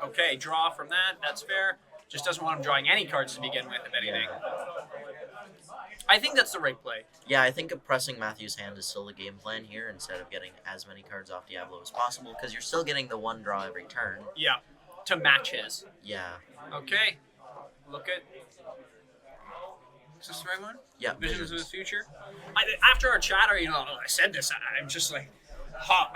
[SPEAKER 2] Okay, draw from that. That's fair. Just doesn't want him drawing any cards to begin with, if anything. I think that's the right play.
[SPEAKER 1] Yeah, I think pressing Matthew's hand is still the game plan here instead of getting as many cards off Diablo as possible because you're still getting the 1 draw every turn.
[SPEAKER 2] Yeah, to match his.
[SPEAKER 1] Yeah.
[SPEAKER 2] Okay, look at... Is this the right one?
[SPEAKER 1] Yeah,
[SPEAKER 2] Visions of the Future. After our chatter, I said this. I'm just like,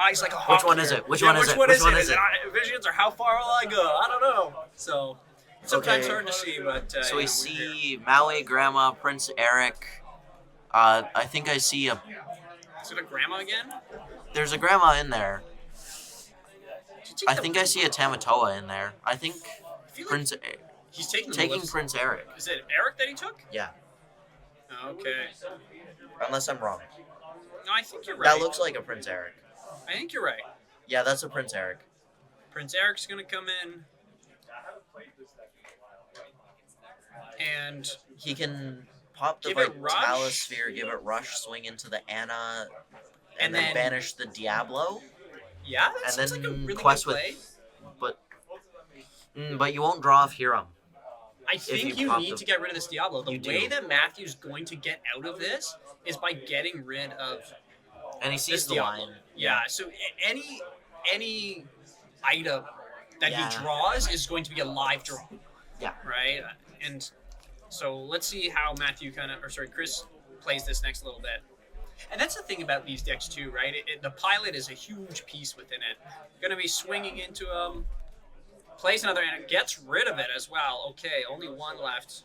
[SPEAKER 2] eyes like a hawk.
[SPEAKER 1] Which one is
[SPEAKER 2] here.
[SPEAKER 1] it? Which
[SPEAKER 2] Yeah,
[SPEAKER 1] one is it?
[SPEAKER 2] Which one is
[SPEAKER 1] it?
[SPEAKER 2] it? Visions or how far will I go? I don't know. So sometimes
[SPEAKER 1] Okay.
[SPEAKER 2] hard to see, but
[SPEAKER 1] So we
[SPEAKER 2] we're
[SPEAKER 1] see
[SPEAKER 2] here.
[SPEAKER 1] Maui, Grandma, Prince Eric. I think I see a.
[SPEAKER 2] Is it a grandma again?
[SPEAKER 1] There's a Grandma in there.
[SPEAKER 2] Did you take
[SPEAKER 1] I
[SPEAKER 2] the-
[SPEAKER 1] think I see a Tamatoa in there. I think
[SPEAKER 2] I feel like
[SPEAKER 1] Prince
[SPEAKER 2] he's taking
[SPEAKER 1] taking
[SPEAKER 2] the
[SPEAKER 1] Prince Eric.
[SPEAKER 2] Is it Eric that he took?
[SPEAKER 1] Yeah,
[SPEAKER 2] Okay.
[SPEAKER 1] unless I'm wrong.
[SPEAKER 2] No, I think you're right.
[SPEAKER 1] That looks like a Prince Eric.
[SPEAKER 2] I think you're right.
[SPEAKER 1] Yeah, that's a Prince Eric.
[SPEAKER 2] Prince Eric's gonna come in, and
[SPEAKER 1] He can pop the
[SPEAKER 2] Give it Rush.
[SPEAKER 1] Vitalosphere, give it Rush, swing into the Anna, and
[SPEAKER 2] And
[SPEAKER 1] then
[SPEAKER 2] then-
[SPEAKER 1] banish the Diablo.
[SPEAKER 2] yeah, that
[SPEAKER 1] And
[SPEAKER 2] seems like a
[SPEAKER 1] then
[SPEAKER 2] really
[SPEAKER 1] quest
[SPEAKER 2] good
[SPEAKER 1] with-
[SPEAKER 2] play.
[SPEAKER 1] But you won't draw off Hiram.
[SPEAKER 2] I think you
[SPEAKER 1] pop
[SPEAKER 2] need
[SPEAKER 1] the-
[SPEAKER 2] to get rid of this Diablo. The
[SPEAKER 1] You do.
[SPEAKER 2] way that Matthew's going to get out of this is by getting rid of
[SPEAKER 1] And he
[SPEAKER 2] this
[SPEAKER 1] sees the
[SPEAKER 2] Diablo.
[SPEAKER 1] line.
[SPEAKER 2] Yeah. So any item that
[SPEAKER 1] Yeah.
[SPEAKER 2] he draws is going to be a live draw.
[SPEAKER 1] Yeah.
[SPEAKER 2] Right. And so let's see how Chris plays this next little bit. And that's the thing about these decks too, right? The pilot is a huge piece within it. Going to be swinging into him. Plays another and it gets rid of it as well. Okay, only 1 left.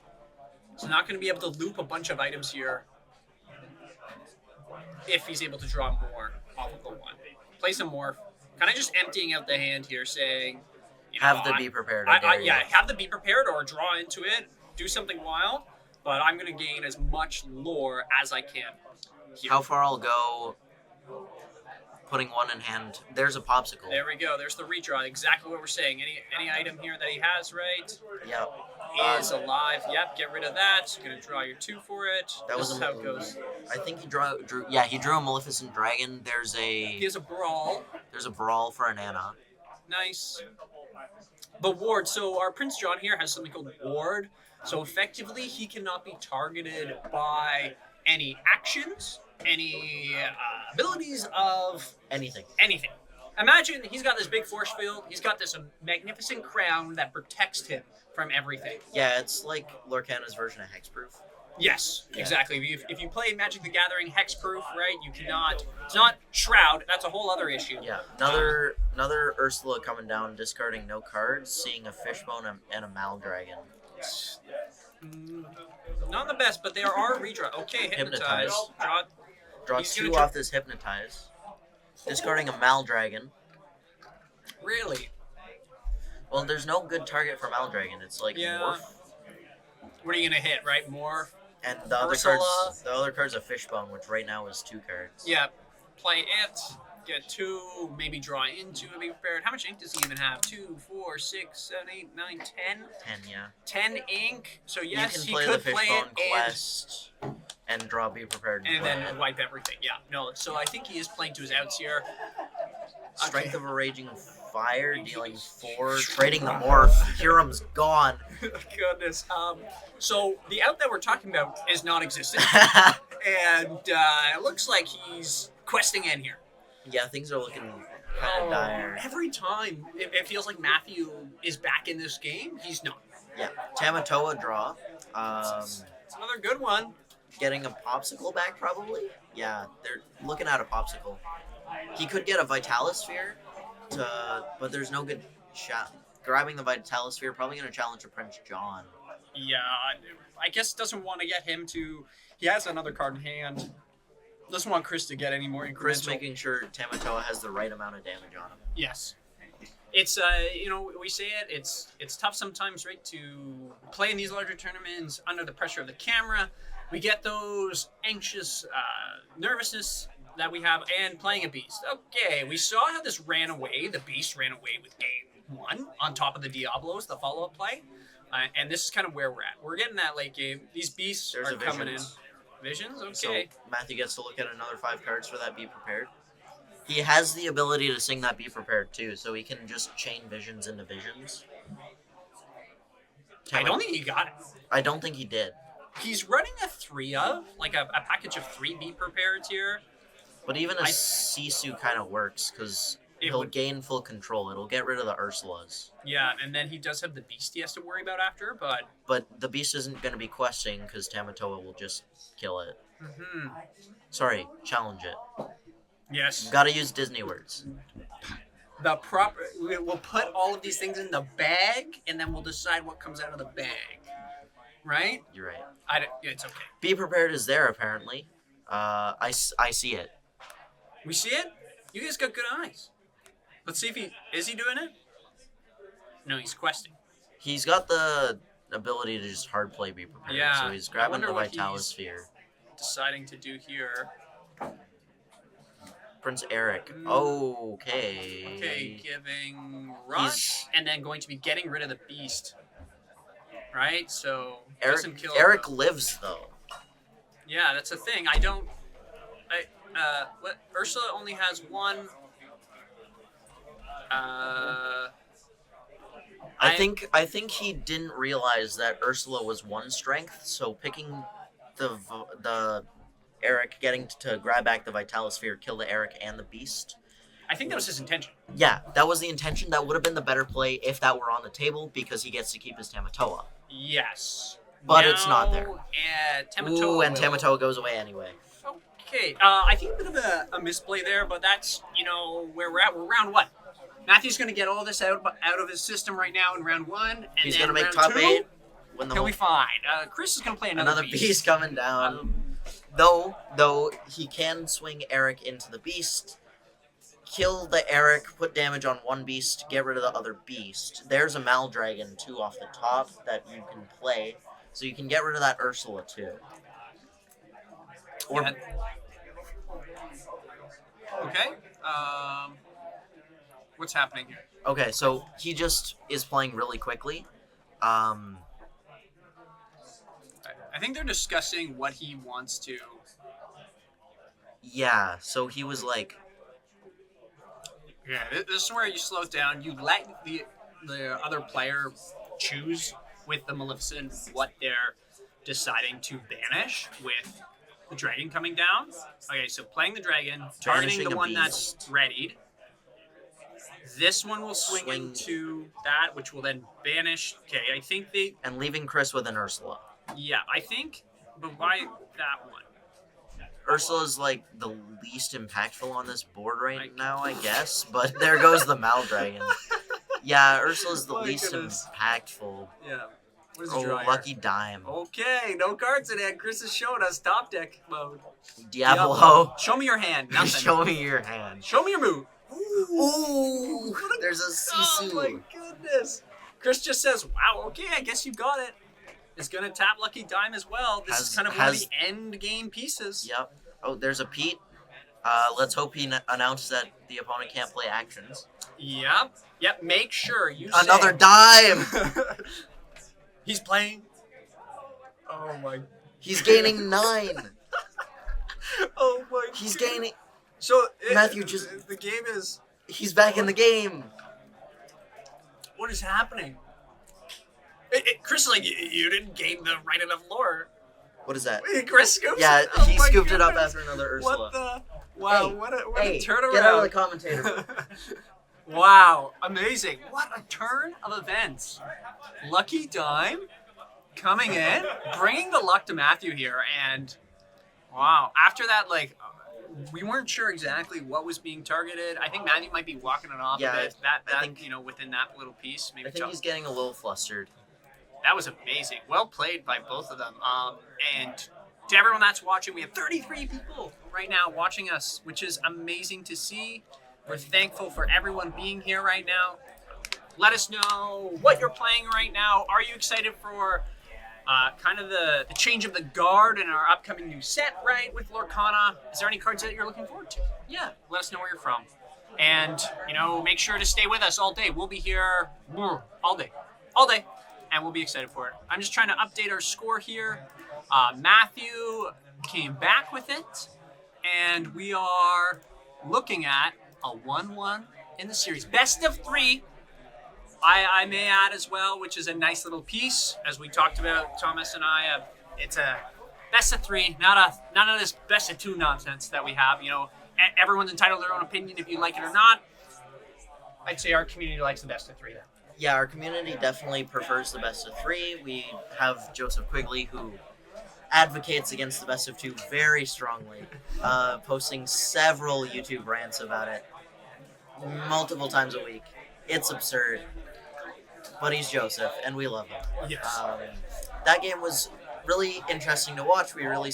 [SPEAKER 2] So not going to be able to loop a bunch of items here if he's able to draw more off of the 1. Play some more. Kind of just emptying out the hand here, saying,
[SPEAKER 1] Have the be prepared.
[SPEAKER 2] have the be prepared or draw into it. Do something wild, but I'm going to gain as much lore as I can. Here.
[SPEAKER 1] How far I'll go. Putting 1 in hand. There's a popsicle.
[SPEAKER 2] There we go. There's the redraw. Exactly what we're saying. Any item here that he has, right?
[SPEAKER 1] Yep.
[SPEAKER 2] Is alive. Yep, get rid of that. You're going to draw your 2 for it.
[SPEAKER 1] That
[SPEAKER 2] This
[SPEAKER 1] was
[SPEAKER 2] is how it goes.
[SPEAKER 1] I think he drew. Yeah, he drew a Maleficent Dragon. There's
[SPEAKER 2] He has a brawl.
[SPEAKER 1] a brawl for an Anna.
[SPEAKER 2] Nice. The ward. So our Prince John here has something called ward. So effectively, he cannot be targeted by any actions, any abilities of
[SPEAKER 1] Anything.
[SPEAKER 2] anything. Imagine he's got this big force field. He's got this magnificent crown that protects him from everything.
[SPEAKER 1] Yeah, it's like Lorcana's version of Hexproof.
[SPEAKER 2] Yes,
[SPEAKER 1] Yeah.
[SPEAKER 2] exactly. If you play Magic the Gathering hexproof, right, you cannot. It's not Shroud. That's a whole other issue.
[SPEAKER 1] Yeah, another Ursula coming down, discarding no cards, seeing a Fishbone and a Maldragon.
[SPEAKER 2] Not the best, but there are redraw. Okay, hypnotize.
[SPEAKER 1] Hypnotize.
[SPEAKER 2] Draw.
[SPEAKER 1] Draw
[SPEAKER 2] He's
[SPEAKER 1] 2
[SPEAKER 2] gonna
[SPEAKER 1] off this Hypnotize. Discarding a Maldragon.
[SPEAKER 2] Really?
[SPEAKER 1] Well, there's no good target for Maldragon. It's like
[SPEAKER 2] Yeah.
[SPEAKER 1] Morph.
[SPEAKER 2] What are you gonna hit? Right, more.
[SPEAKER 1] And the other
[SPEAKER 2] Ursula.
[SPEAKER 1] card's a Fishbone, which right now is 2 cards.
[SPEAKER 2] Yeah. Play it. Get 2. Maybe draw into it. Be prepared. How much ink does he even have? 2, 4, 6, 7, 8, 9, 10.
[SPEAKER 1] 10, yeah.
[SPEAKER 2] 10 ink. So yes,
[SPEAKER 1] you can
[SPEAKER 2] he
[SPEAKER 1] play
[SPEAKER 2] could
[SPEAKER 1] the
[SPEAKER 2] play
[SPEAKER 1] Fishbone
[SPEAKER 2] it
[SPEAKER 1] quest and draw Be Prepared.
[SPEAKER 2] and
[SPEAKER 1] play
[SPEAKER 2] then
[SPEAKER 1] it.
[SPEAKER 2] wipe everything. Yeah. No. So I think he is playing to his outs here.
[SPEAKER 1] Strength
[SPEAKER 2] Okay.
[SPEAKER 1] of a Raging Fire, dealing 4, trading the Morph. Hiram's gone.
[SPEAKER 2] Goodness. So the out that we're talking about is non-existent, and it looks like he's questing in here.
[SPEAKER 1] Yeah, things are looking kind of dire.
[SPEAKER 2] Every time it feels like Matthew is back in this game, he's not.
[SPEAKER 1] Yeah, Tamatoa draw.
[SPEAKER 2] It's another good one.
[SPEAKER 1] Getting a Popsicle back, probably? Yeah, they're looking at a Popsicle. He could get a Vitalosphere, but there's no good shot. Grabbing the Vitalosphere, probably going to challenge a Prince John.
[SPEAKER 2] Yeah, I guess doesn't want to get him to. He has another card in hand. Doesn't want Chris to get any more incremental.
[SPEAKER 1] Chris making sure Tamatoa has the right amount of damage on him.
[SPEAKER 2] Yes. It's we say it's tough sometimes, right, to play in these larger tournaments under the pressure of the camera. We get those anxious nervousness that we have, and playing a beast. Okay, we saw how this ran away. The beast ran away with game 1 on top of the Diablos, the follow-up play. And this is kind of where we're at. We're getting that late game. These beasts
[SPEAKER 1] There's
[SPEAKER 2] are
[SPEAKER 1] a
[SPEAKER 2] coming in.
[SPEAKER 1] Visions.
[SPEAKER 2] Visions? Okay.
[SPEAKER 1] So Matthew gets to look at another 5 cards for that Be Prepared. He has the ability to sing that Be Prepared too, so he can just chain Visions into Visions.
[SPEAKER 2] I don't think he got it.
[SPEAKER 1] I don't think he did.
[SPEAKER 2] He's running a 3 of, like a package of 3 Be Prepared here.
[SPEAKER 1] But even a Sisu kind of works, because he'll gain full control. It'll get rid of the Ursulas.
[SPEAKER 2] Yeah, and then he does have the beast he has to worry about after, but...
[SPEAKER 1] But the beast isn't going to be questing, because Tamatoa will just kill it.
[SPEAKER 2] Mm-hmm.
[SPEAKER 1] Sorry, challenge it.
[SPEAKER 2] Yes.
[SPEAKER 1] Gotta use Disney words.
[SPEAKER 2] We'll put all of these things in the bag, and then we'll decide what comes out of the bag. Right?
[SPEAKER 1] You're right.
[SPEAKER 2] It's okay.
[SPEAKER 1] Be Prepared is there, apparently. I see it.
[SPEAKER 2] We see it? You guys got good eyes. Let's see if is he doing it? No, he's questing.
[SPEAKER 1] He's got the ability to just hard play Be Prepared.
[SPEAKER 2] Yeah.
[SPEAKER 1] So he's grabbing the
[SPEAKER 2] what
[SPEAKER 1] Vitalis
[SPEAKER 2] he's
[SPEAKER 1] Sphere.
[SPEAKER 2] deciding to do here.
[SPEAKER 1] Prince Eric. Okay.
[SPEAKER 2] Okay, giving Rush, and then going to be getting rid of the Beast. Right? So,
[SPEAKER 1] Eric lives, though.
[SPEAKER 2] Yeah, that's the thing. What? Ursula only has 1.
[SPEAKER 1] I think he didn't realize that Ursula was 1 strength, so picking the Eric getting to grab back the Vitalis Sphere, kill the Eric and the Beast.
[SPEAKER 2] I think that was his intention.
[SPEAKER 1] Yeah, that was the intention. That would have been the better play if that were on the table, because he gets to keep his Tamatoa.
[SPEAKER 2] Yes.
[SPEAKER 1] But it's not there.
[SPEAKER 2] Tamatoa
[SPEAKER 1] goes away anyway.
[SPEAKER 2] Okay, I think a bit of a misplay there, but that's, where we're at. We're round 1. Matthew's going to get all this out of his system right now in round 1. And
[SPEAKER 1] he's
[SPEAKER 2] going to
[SPEAKER 1] make top 8.
[SPEAKER 2] He'll be fine. Chris is going to play another
[SPEAKER 1] beast coming down. Though he can swing Eric into the beast, kill the Eric, put damage on 1 beast, get rid of the other beast. There's a Maldragon too off the top that you can play, so you can get rid of that Ursula too. Or
[SPEAKER 2] okay. What's happening here?
[SPEAKER 1] Okay, so he just is playing really quickly.
[SPEAKER 2] I think they're discussing what he wants to.
[SPEAKER 1] Yeah, so he was like.
[SPEAKER 2] Yeah, this is where you slow it down. You let the other player choose with the Maleficent what they're deciding to banish with the dragon coming down. Okay, so playing the dragon, targeting the one that's readied. This one will swing into that, which will then banish. Okay, I think they...
[SPEAKER 1] And leaving Chris with an Ursula.
[SPEAKER 2] Yeah, I think... But why that one?
[SPEAKER 1] Ursula's like the least impactful on this board right now, I guess. But there goes the Maldragon. Yeah, Ursula's the least impactful.
[SPEAKER 2] Yeah. What is your
[SPEAKER 1] Lucky Dime.
[SPEAKER 2] Okay, no cards in hand. Chris is showing us top deck mode.
[SPEAKER 1] Diablo.
[SPEAKER 2] Show me your hand. Nothing.
[SPEAKER 1] Show me your hand.
[SPEAKER 2] Show me your move.
[SPEAKER 1] Ooh. There's a Sisu.
[SPEAKER 2] Oh my goodness. Chris just says, wow, okay, I guess you got it. It's going to tap Lucky Dime as well. This is kind of one of the end game pieces.
[SPEAKER 1] Yep. Oh, there's a Pete. Let's hope he announced that the opponent can't play actions.
[SPEAKER 2] Yep. Yep. Make sure you
[SPEAKER 1] Another dime.
[SPEAKER 2] He's playing. Oh my.
[SPEAKER 1] He's gaining 9.
[SPEAKER 2] Oh my.
[SPEAKER 1] He's gaining.
[SPEAKER 2] So
[SPEAKER 1] Matthew just.
[SPEAKER 2] The game is.
[SPEAKER 1] He's back in the game.
[SPEAKER 2] What is happening? Chris is like, you didn't gain the right enough lore.
[SPEAKER 1] What is that?
[SPEAKER 2] Chris scoops
[SPEAKER 1] Yeah,
[SPEAKER 2] it.
[SPEAKER 1] he scooped it up after another Ursula.
[SPEAKER 2] What the? Wow,
[SPEAKER 1] hey,
[SPEAKER 2] what a turnaround.
[SPEAKER 1] Get out of the commentator.
[SPEAKER 2] Wow, amazing. What a turn of events. Lucky Dime coming in, bringing the luck to Matthew here, and wow, after that, like, we weren't sure exactly what was being targeted. I think Matthew might be walking it off a bit. I think, within that little piece. Maybe
[SPEAKER 1] I think he's getting a little flustered.
[SPEAKER 2] That was amazing. Well played by both of them. And to everyone that's watching, we have 33 people right now watching us, which is amazing to see. We're thankful for everyone being here right now. Let us know what you're playing right now. Are you excited for kind of the change of the guard in our upcoming new set, right, with Lorcana? Is there any cards that you're looking forward to? Yeah, let us know where you're from. And, make sure to stay with us all day. We'll be here all day. and we'll be excited for it. I'm just trying to update our score here. Matthew came back with it, and we are looking at a 1-1 in the series. Best of 3. I may add as well, which is a nice little piece, as we talked about, Thomas and I. It's a best of 3, none of this best of 2 nonsense that we have. Everyone's entitled to their own opinion if you like it or not. I'd say our community likes the best of 3 then.
[SPEAKER 1] Yeah, our community definitely prefers the best of 3. We have Joseph Quigley, who advocates against the best of 2 very strongly, posting several YouTube rants about it multiple times a week. It's absurd. But he's Joseph, and we love him.
[SPEAKER 2] Yes.
[SPEAKER 1] That game was really interesting to watch. We really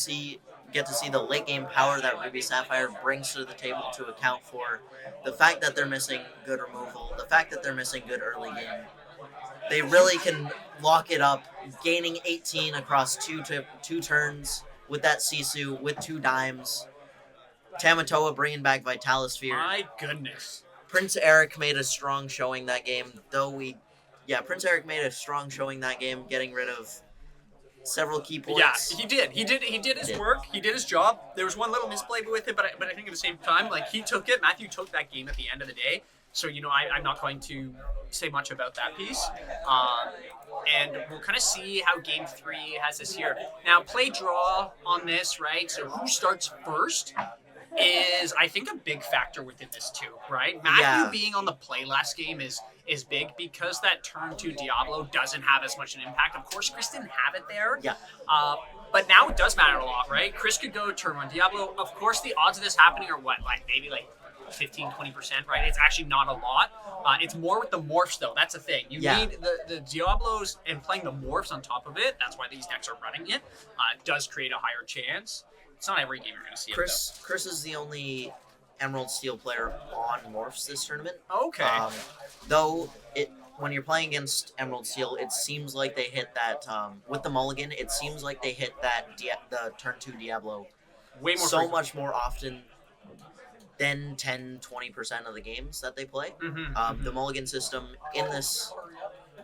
[SPEAKER 1] get to see the late game power that Ruby Sapphire brings to the table to account for the fact that they're missing good removal, the fact that they're missing good early game. They really can lock it up, gaining 18 across two turns with that Sisu, with 2 dimes. Tamatoa bringing back Vitalosphere.
[SPEAKER 2] My goodness.
[SPEAKER 1] Prince Eric made a strong showing that game, Prince Eric made a strong showing that game, getting rid of several key points.
[SPEAKER 2] Yeah, he did. He did his work. He did his job. There was one little misplay with it, but I think at the same time, he took it. Matthew took that game at the end of the day. So, I'm not going to say much about that piece. And we'll kind of see how Game 3 has this here. Now, play draw on this, right? So who starts first is, I think, a big factor within this too, right? Matthew being on the play last game is big because that turn 2 Diablo doesn't have as much an impact. Of course, Chris didn't have it there.
[SPEAKER 1] Yeah.
[SPEAKER 2] But now it does matter a lot, right? Chris could go turn 1 Diablo. Of course, the odds of this happening are what? Maybe 15, 20%, right? It's actually not a lot. It's more with the morphs, though. That's the thing. You need the Diablos and playing the morphs on top of it. That's why these decks are running it. Does create a higher chance. It's not every game you're going to see
[SPEAKER 1] Chris is the only Emerald Steel player on morphs this tournament.
[SPEAKER 2] Okay.
[SPEAKER 1] Though when you're playing against Emerald Steel, it seems like they hit that with the mulligan. It seems like they hit that the turn 2 Diablo
[SPEAKER 2] way more
[SPEAKER 1] much more often than 10-20% of the games that they play. The mulligan system in this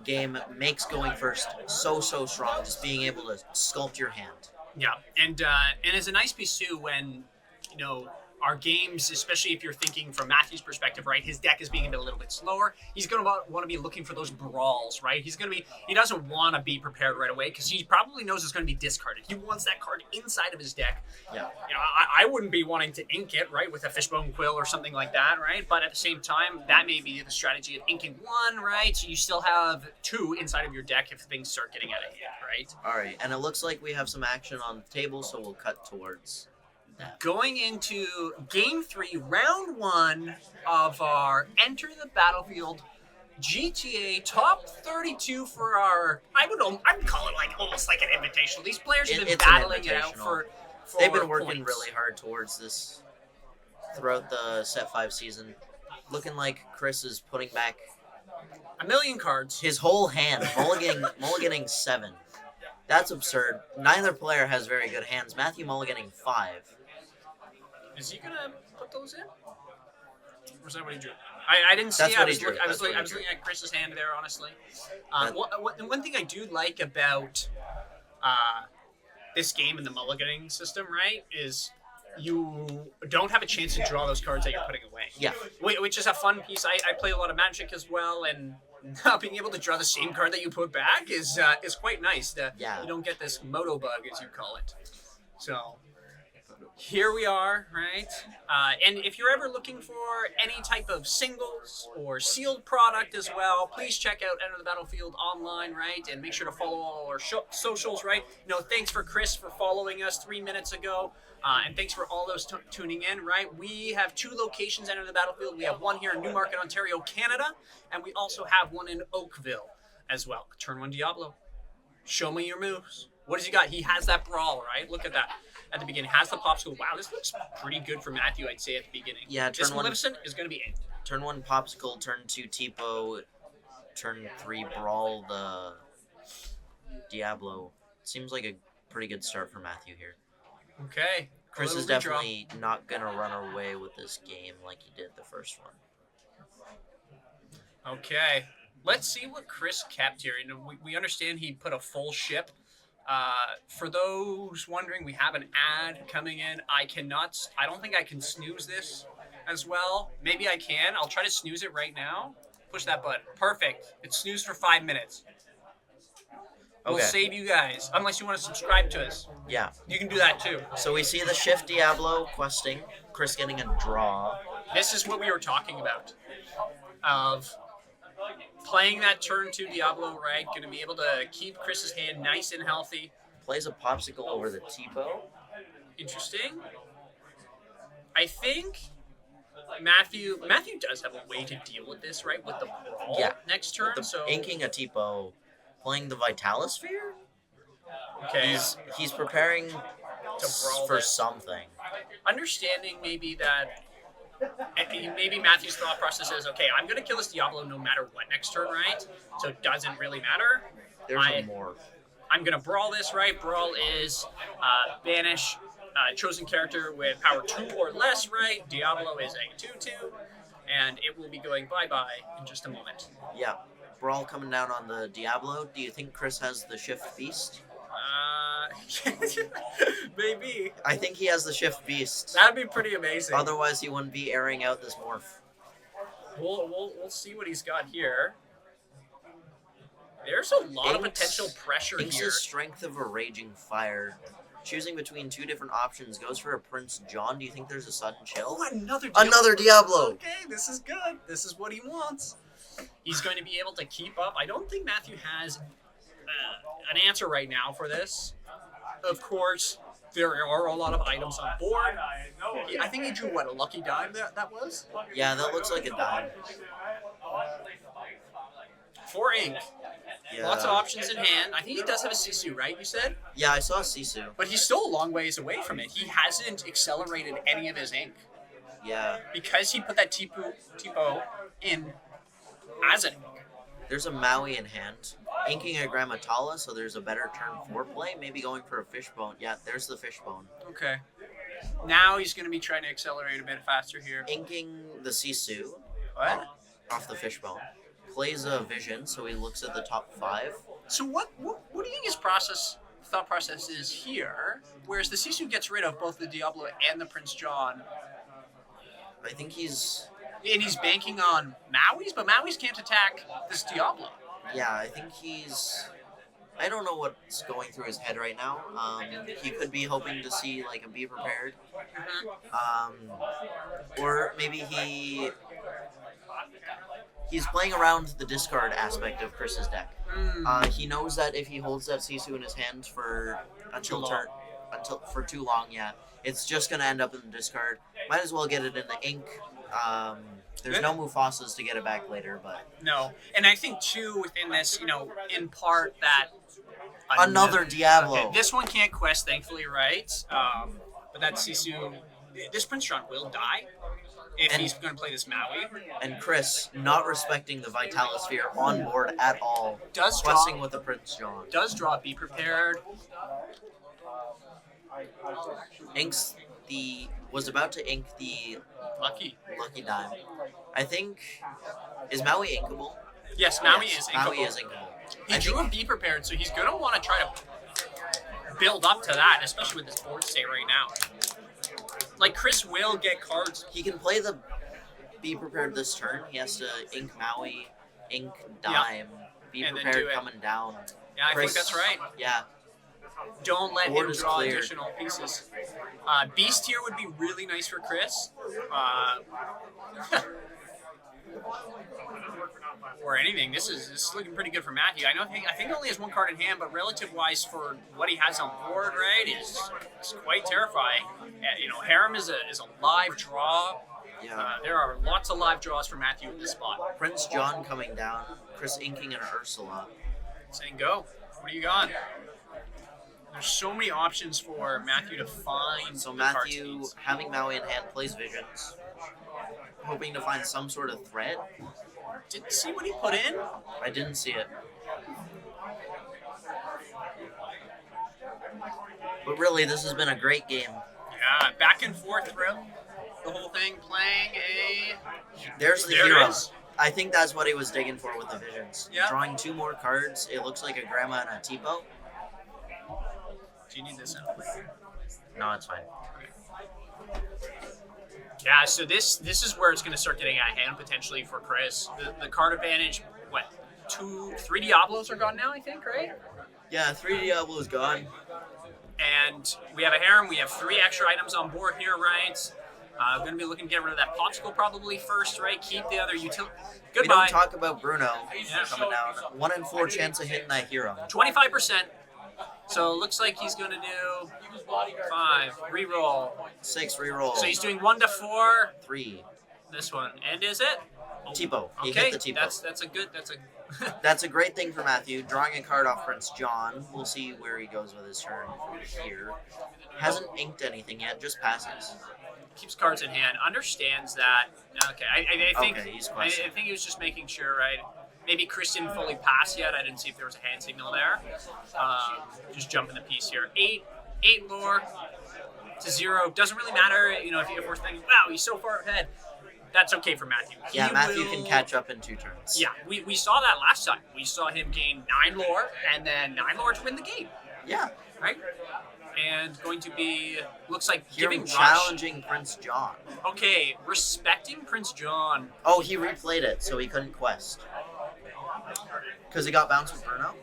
[SPEAKER 1] game makes going first so strong. Just being able to sculpt your hand.
[SPEAKER 2] Yeah, and it's a nice piece too when our games, especially if you're thinking from Matthew's perspective, right? His deck is being a little bit slower. He's going to want to be looking for those brawls, right? He doesn't want to be prepared right away because he probably knows it's going to be discarded. He wants that card inside of his deck.
[SPEAKER 1] Yeah.
[SPEAKER 2] I wouldn't be wanting to ink it, right, with a Fishbone Quill or something like that, right? But at the same time, that may be the strategy of inking 1, right? So you still have 2 inside of your deck if things start getting out of hand, right?
[SPEAKER 1] All right, and it looks like we have some action on the table, so we'll cut towards that.
[SPEAKER 2] Going into Game 3, Round 1 of our Enter the Battlefield GTA Top 32 for our, I would call it almost like an invitational. These players have been battling it out for
[SPEAKER 1] they've been working
[SPEAKER 2] points.
[SPEAKER 1] really hard towards this throughout the Set 5 season. Looking like Chris is putting back
[SPEAKER 2] a million cards.
[SPEAKER 1] His whole hand, mulliganing 7. That's absurd. Neither player has very good hands. Matthew mulliganing 5.
[SPEAKER 2] Is he gonna put those in? Or is that what he drew? I didn't see. I was looking at Chris's hand there, honestly. One thing I do like about this game and the mulliganing system, right, is you don't have a chance to draw those cards that you're putting away.
[SPEAKER 1] Yeah.
[SPEAKER 2] Which is a fun piece. I play a lot of Magic as well, and not being able to draw the same card that you put back is quite nice. You don't get this moto bug, as you call it. So here we are, right? And if you're ever looking for any type of singles or sealed product as well, please check out Enter the Battlefield online, right? And make sure to follow all our socials, right? Thanks for Chris for following us 3 minutes ago. And thanks for all those tuning in, right? We have 2 locations Enter the Battlefield. We have one here in Newmarket, Ontario, Canada, and we also have one in Oakville as well. Turn 1 Diablo. Show me your moves. What does he got? He has that brawl, right? Look at that. At the beginning, has the popsicle. Wow, this looks pretty good for Matthew, I'd say, at the beginning.
[SPEAKER 1] Yeah,
[SPEAKER 2] this Maleficent is going to be it.
[SPEAKER 1] Turn 1 popsicle, turn 2 Tipo, turn 3 brawl the Diablo. Seems like a pretty good start for Matthew here.
[SPEAKER 2] Okay.
[SPEAKER 1] Chris is definitely not going to run away with this game like he did the first one.
[SPEAKER 2] Okay. Let's see what Chris kept here. And we understand he put a full ship. For those wondering, we have an ad coming in. I don't think I can snooze this as well. Maybe I can. I'll try to snooze it right now. Push that button. Perfect. It's snoozed for 5 minutes. We'll
[SPEAKER 1] Okay.
[SPEAKER 2] save you guys, unless you want to subscribe to us.
[SPEAKER 1] Yeah.
[SPEAKER 2] You can do that too.
[SPEAKER 1] So we see the Shift Diablo questing. Chris getting a draw.
[SPEAKER 2] This is what we were talking about. Of playing that turn 2 Diablo, right? Going to be able to keep Chris's hand nice and healthy.
[SPEAKER 1] Plays a popsicle over the Tipo.
[SPEAKER 2] Interesting. I think Matthew does have a way to deal with this, right? With the brawl next turn.
[SPEAKER 1] Inking a Tipo, playing the Vitalosphere.
[SPEAKER 2] Okay.
[SPEAKER 1] He's preparing
[SPEAKER 2] to brawl
[SPEAKER 1] for
[SPEAKER 2] this.
[SPEAKER 1] something.
[SPEAKER 2] Understanding maybe that. Maybe Matthew's thought process is, okay, I'm going to kill this Diablo no matter what next turn, right? So it doesn't really matter.
[SPEAKER 1] There's a morph.
[SPEAKER 2] I'm going to brawl this, right? Brawl is banish chosen character with power 2 or less, right? Diablo is a 2/2, and it will be going bye-bye in just a moment.
[SPEAKER 1] Yeah. Brawl coming down on the Diablo. Do you think Chris has the Shift Beast?
[SPEAKER 2] Maybe.
[SPEAKER 1] I think he has the Shift Beast.
[SPEAKER 2] That'd be pretty amazing.
[SPEAKER 1] Otherwise, he wouldn't be airing out this morph.
[SPEAKER 2] We'll see what he's got here. There's a lot of potential pressure
[SPEAKER 1] Inks'
[SPEAKER 2] here.
[SPEAKER 1] Strength of a Raging Fire. Choosing between 2 different options. Goes for a Prince John. Do you think there's a sudden chill?
[SPEAKER 2] Oh, another Diablo.
[SPEAKER 1] Another Diablo!
[SPEAKER 2] Okay, this is good. This is what he wants. He's going to be able to keep up. I don't think Matthew has an answer right now for this. Of course, there are a lot of items on board. I think he drew, what, a lucky dime that was?
[SPEAKER 1] Yeah, that looks like a dime.
[SPEAKER 2] 4 ink.
[SPEAKER 1] Yeah.
[SPEAKER 2] Lots of options in hand. I think he does have a Sisu, right, you said?
[SPEAKER 1] Yeah, I saw Sisu.
[SPEAKER 2] But he's still a long ways away from it. He hasn't accelerated any of his ink.
[SPEAKER 1] Yeah.
[SPEAKER 2] Because he put that Tipo in as an ink.
[SPEAKER 1] There's a Maui in hand. Inking a Grammatala, so there's a better turn 4 play. Maybe going for a Fishbone. Yeah, there's the Fishbone.
[SPEAKER 2] Okay. Now he's going to be trying to accelerate a bit faster here.
[SPEAKER 1] Inking the Sisu.
[SPEAKER 2] What?
[SPEAKER 1] Off the Fishbone. Plays a Vision, so he looks at the top 5.
[SPEAKER 2] So what do you think his thought process is here? Whereas the Sisu gets rid of both the Diablo and the Prince John.
[SPEAKER 1] I think he's...
[SPEAKER 2] And he's banking on Maui's, but Maui's can't attack this Diablo.
[SPEAKER 1] Yeah, I think he's... I don't know what's going through his head right now. He could be hoping to see, like, a Be Prepared. Or maybe he's playing around the discard aspect of Chris's deck. He knows that if he holds that Sisu in his hand for too long, yeah, it's just gonna end up in the discard. Might as well get it in the ink. There's no Mufasas to get it back later, but
[SPEAKER 2] no. And I think too within this, in part that
[SPEAKER 1] another Diablo.
[SPEAKER 2] Okay, this one can't quest, thankfully, right? But that Sisu, this Prince John will die if he's going to play this Maui.
[SPEAKER 1] And Chris, not respecting the Vitalosphere on board at all, questing with the Prince John.
[SPEAKER 2] Does draw Be Prepared.
[SPEAKER 1] Was about to ink the
[SPEAKER 2] Lucky
[SPEAKER 1] Dime. I think, is Maui inkable?
[SPEAKER 2] Yes, Maui is inkable.
[SPEAKER 1] Maui is inkable.
[SPEAKER 2] He drew a Be Prepared, so he's going to want to try to build up to that, especially with this board state right now. Like, Chris will get cards.
[SPEAKER 1] He can play the Be Prepared this turn. He has to ink Maui, ink Dime, Be Prepared coming down.
[SPEAKER 2] Yeah, I think that's right.
[SPEAKER 1] Yeah.
[SPEAKER 2] Don't let him draw additional pieces. Beast here would be really nice for Chris. Or anything. This is looking pretty good for Matthew. I think he only has 1 card in hand, but relative wise for what he has on board, right, is quite terrifying. Harem is a live draw.
[SPEAKER 1] Yeah.
[SPEAKER 2] There are lots of live draws for Matthew at this spot.
[SPEAKER 1] Prince John coming down. Chris inking an Ursula.
[SPEAKER 2] Saying go. What do you got? There's so many options for Matthew to find.
[SPEAKER 1] So Matthew, having Maui in hand, plays Visions. Hoping to find some sort of threat.
[SPEAKER 2] Didn't see what he put in.
[SPEAKER 1] I didn't see it. But really, this has been a great game.
[SPEAKER 2] Yeah, back and forth throughout the whole thing, playing a...
[SPEAKER 1] There's the hero. I think that's what he was digging for with the visions.
[SPEAKER 2] Yeah.
[SPEAKER 1] Drawing 2 more cards. It looks like a grandma and a Tipo.
[SPEAKER 2] Do you need this in?
[SPEAKER 1] No, it's fine.
[SPEAKER 2] Yeah, so this is where it's going to start getting out of hand potentially for Chris. The card advantage, what, 3 Diablos are gone now, I think, right?
[SPEAKER 1] Yeah, 3 Diablo's gone.
[SPEAKER 2] And we have a harem. We have 3 extra items on board here, right? Going to be looking to get rid of that popsicle probably first, right? Keep the other utility.
[SPEAKER 1] We
[SPEAKER 2] Goodbye.
[SPEAKER 1] don't talk about Bruno
[SPEAKER 2] Yeah.
[SPEAKER 1] coming down. 1 in 4 chance of hitting that hero.
[SPEAKER 2] 25%. So it looks like he's going to do 5, reroll.
[SPEAKER 1] 6 reroll.
[SPEAKER 2] So he's doing 1 to 4.
[SPEAKER 1] 3.
[SPEAKER 2] This one. And is it?
[SPEAKER 1] Tipo. He
[SPEAKER 2] Okay,
[SPEAKER 1] hit the Tipo.
[SPEAKER 2] that's a good,
[SPEAKER 1] That's a great thing for Matthew. Drawing a card off Prince John. We'll see where he goes with his turn from here. Hasn't inked anything yet, just passes.
[SPEAKER 2] keeps cards in hand, understands that. Okay, I think
[SPEAKER 1] Okay, he's
[SPEAKER 2] I think he was just making sure, right? Maybe Chris didn't fully pass yet. I didn't see if there was a hand signal there. Just jumping the piece here. 8 lore to 0. Doesn't really matter, you know, if we're thinking, wow, he's so far ahead. That's okay for Matthew.
[SPEAKER 1] Yeah, Matthew can catch up in 2 turns.
[SPEAKER 2] Yeah, we saw that last time. We saw him gain 9 lore and then 9 lore to win the game.
[SPEAKER 1] Yeah.
[SPEAKER 2] Right? And going to be, looks like
[SPEAKER 1] Here
[SPEAKER 2] giving
[SPEAKER 1] challenging Prince John.
[SPEAKER 2] Okay, respecting Prince John.
[SPEAKER 1] Oh, he replayed it, so he couldn't quest. Because he got bounced with Bruno?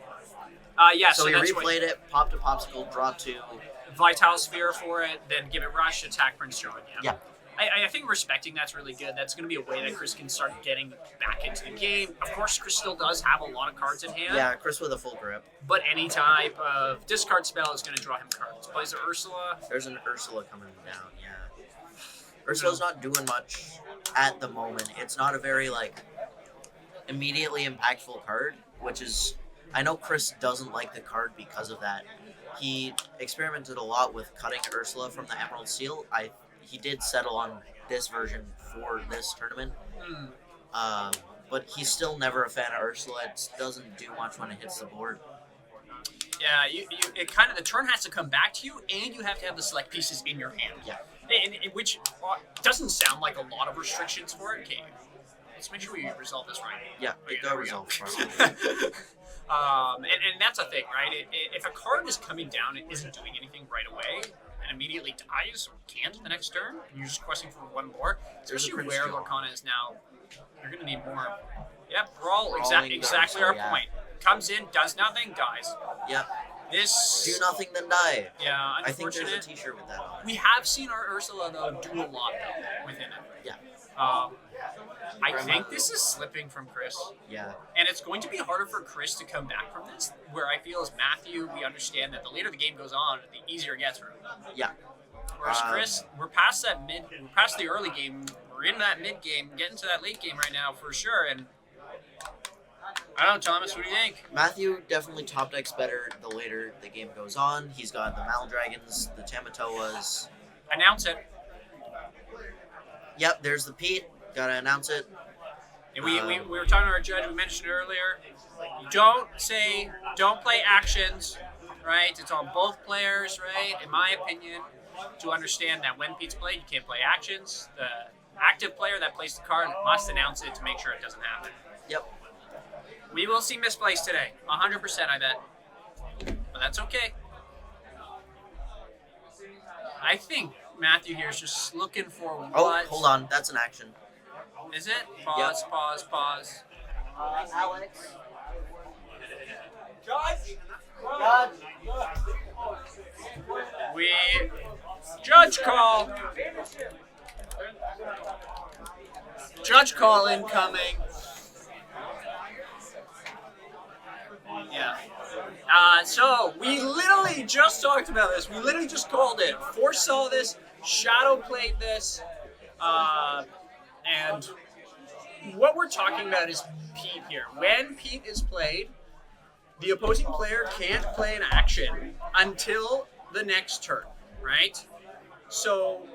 [SPEAKER 2] Yeah,
[SPEAKER 1] So he replayed it, popped a popsicle, draw 2.
[SPEAKER 2] Vital Sphere for it, then give it rush, attack Prince John.
[SPEAKER 1] Yeah.
[SPEAKER 2] I think respecting that's really good. That's going to be a way that Chris can start getting back into the game. Of course, Chris still does have a lot of cards in hand.
[SPEAKER 1] Yeah, Chris with a full grip.
[SPEAKER 2] But any type of discard spell is going to draw him cards. Plays an Ursula.
[SPEAKER 1] There's an Ursula coming down, yeah. Ursula's not doing much at the moment. It's not a very, immediately impactful card, which is... I know Chris doesn't like the card because of that. He experimented a lot with cutting Ursula from the Emerald Seal. He did settle on this version for this tournament. But he's still never a fan of Ursula. It doesn't do much when it hits the board.
[SPEAKER 2] Yeah, it kind of, the turn has to come back to you, and you have to have the select pieces in your hand.
[SPEAKER 1] Yeah.
[SPEAKER 2] Which doesn't sound like a lot of restrictions for it. Okay, let's make sure we resolve this right.
[SPEAKER 1] Yeah,
[SPEAKER 2] Okay,
[SPEAKER 1] it
[SPEAKER 2] there
[SPEAKER 1] got
[SPEAKER 2] we go.
[SPEAKER 1] resolved properly.
[SPEAKER 2] And that's a thing, right? If a card is coming down and isn't doing anything right away, and immediately dies or can't the next turn, and you're just questing for 1 more,
[SPEAKER 1] There's a
[SPEAKER 2] especially
[SPEAKER 1] Prince
[SPEAKER 2] where
[SPEAKER 1] John.
[SPEAKER 2] Lorcana is now, you're going to need more. Yeah, Brawl,
[SPEAKER 1] Brawling
[SPEAKER 2] exactly
[SPEAKER 1] Ursula,
[SPEAKER 2] our
[SPEAKER 1] yeah.
[SPEAKER 2] point. Comes in, does nothing, dies.
[SPEAKER 1] Yep.
[SPEAKER 2] This...
[SPEAKER 1] Do nothing, then die.
[SPEAKER 2] Yeah,
[SPEAKER 1] I think
[SPEAKER 2] unfortunate.
[SPEAKER 1] there's a t-shirt with that on it.
[SPEAKER 2] We have seen our Ursula, though, do a lot though, within it.
[SPEAKER 1] Yeah.
[SPEAKER 2] I think this is slipping from Chris.
[SPEAKER 1] Yeah.
[SPEAKER 2] And it's going to be harder for Chris to come back from this, where I feel as Matthew, we understand that the later the game goes on, the easier it gets for him.
[SPEAKER 1] Yeah.
[SPEAKER 2] Whereas Chris, we're past the early game, we're in that mid game, getting to that late game right now for sure, and I don't know, Thomas, what do you think?
[SPEAKER 1] Matthew definitely top decks better the later the game goes on. He's got the Maldragons, the Tamatoas.
[SPEAKER 2] Announce it.
[SPEAKER 1] Yep, there's the Pete. Gotta announce it.
[SPEAKER 2] And we were talking to our judge, we mentioned earlier, you don't play actions, right? It's on both players, right? In my opinion, to understand that when Pete's played, you can't play actions. The active player that plays the card must announce it to make sure it doesn't happen.
[SPEAKER 1] Yep.
[SPEAKER 2] We will see misplays today, 100% I bet. But that's okay. I think Matthew here is just looking for what...
[SPEAKER 1] Oh, hold on. That's an action.
[SPEAKER 2] Is it? Pause, pause.
[SPEAKER 1] Alex.
[SPEAKER 3] Judge!
[SPEAKER 2] We... Judge call! Judge call incoming. Yeah. So, we literally just talked about this. We literally just called it. Foresaw this. Shadow played this. And what we're talking about is Pete here. When Pete is played, the opposing player can't play an action until the next turn, right? So,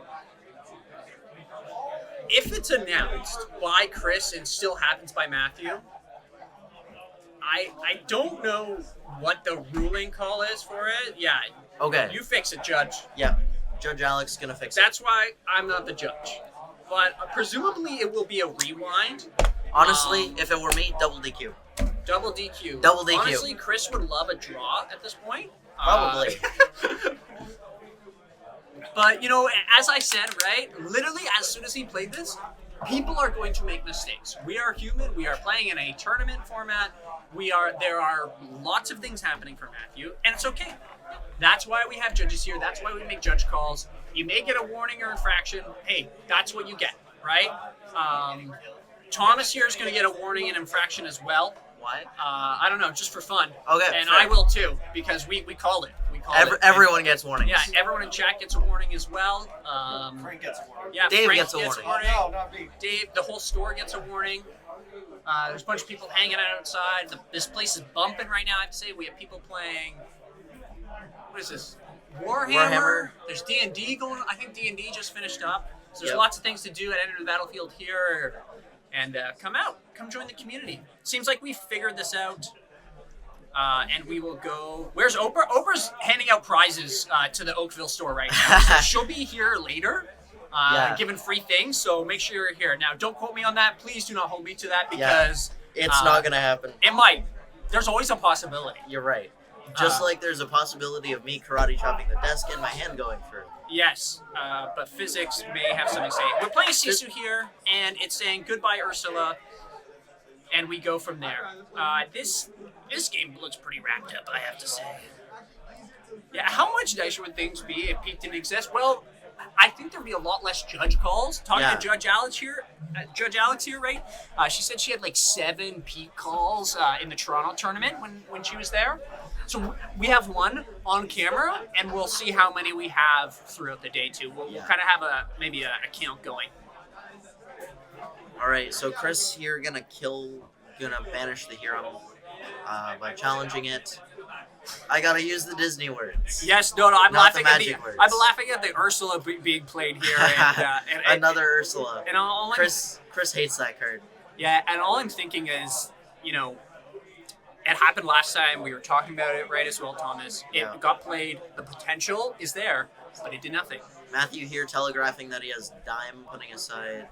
[SPEAKER 2] if it's announced by Chris and still happens by Matthew, I don't know what the ruling call is for it. Yeah.
[SPEAKER 1] Okay.
[SPEAKER 2] You fix it, Judge.
[SPEAKER 1] Yep. Judge Alex is gonna fix it.
[SPEAKER 2] That's why I'm not the judge. But presumably it will be a rewind
[SPEAKER 1] Honestly, if it were me, double DQ.
[SPEAKER 2] Double DQ.
[SPEAKER 1] Double DQ.
[SPEAKER 2] Honestly, Chris would love a draw at this point.
[SPEAKER 1] Probably.
[SPEAKER 2] But, you know, as I said, right, literally as soon as he played this, people are going to make mistakes. We are human. We are playing in a tournament format. There are lots of things happening for Matthew, and it's okay. That's why we have judges here. That's why we make judge calls. You may get a warning or infraction. Hey, that's what you get, right? Thomas here is going to get a warning and infraction as well.
[SPEAKER 1] Why?
[SPEAKER 2] I don't know, just for fun.
[SPEAKER 1] Okay.
[SPEAKER 2] And
[SPEAKER 1] fair.
[SPEAKER 2] I will too, because we called it.
[SPEAKER 1] Everyone gets warnings.
[SPEAKER 2] Yeah, everyone in chat gets a warning as well.
[SPEAKER 3] Frank gets a warning.
[SPEAKER 2] Yeah,
[SPEAKER 1] Dave
[SPEAKER 2] Frank
[SPEAKER 1] gets a warning.
[SPEAKER 3] No, not me.
[SPEAKER 2] Dave, the whole store gets a warning. There's a bunch of people hanging out outside. This place is bumping right now. I have to say, we have people playing. What is this? Warhammer. There's D&D going. I think D&D just finished up. So there's lots of things to do at Enter the Battlefield here. And come out. Come join the community. Seems like we figured this out. And we will go. Where's Oprah? Oprah's handing out prizes to the Oakville store right now. So she'll be here later, giving free things. So make sure you're here. Now, don't quote me on that. Please do not hold me to that because
[SPEAKER 1] it's not going to happen.
[SPEAKER 2] It might. There's always a possibility.
[SPEAKER 1] You're right. Just like there's a possibility of me karate chopping the desk and my hand going through.
[SPEAKER 2] Yes, but physics may have something to say. We're playing Sisu here, and it's saying goodbye, Ursula. And we go from there. This game looks pretty wrapped up, I have to say. Yeah, how much nicer would things be if Pete didn't exist? Well, I think there'd be a lot less judge calls. Talking to Judge Alex here, right? She said she had like 7 Pete calls in the Toronto tournament when she was there. So we have one on camera, and we'll see how many we have throughout the day too. We'll kind of have maybe a count going.
[SPEAKER 1] All right, so Chris here gonna banish the hero by challenging it. I gotta use the Disney words.
[SPEAKER 2] Yes, no, I'm
[SPEAKER 1] Not
[SPEAKER 2] laughing
[SPEAKER 1] the
[SPEAKER 2] at
[SPEAKER 1] magic words.
[SPEAKER 2] I'm laughing at the Ursula being played here, and
[SPEAKER 1] Another Ursula.
[SPEAKER 2] And all
[SPEAKER 1] Chris hates that card.
[SPEAKER 2] Yeah, and all I'm thinking is, you know, it happened last time. We were talking about it, right, as well, Thomas. It got played. The potential is there, but it did nothing.
[SPEAKER 1] Matthew here telegraphing that he has dime, putting aside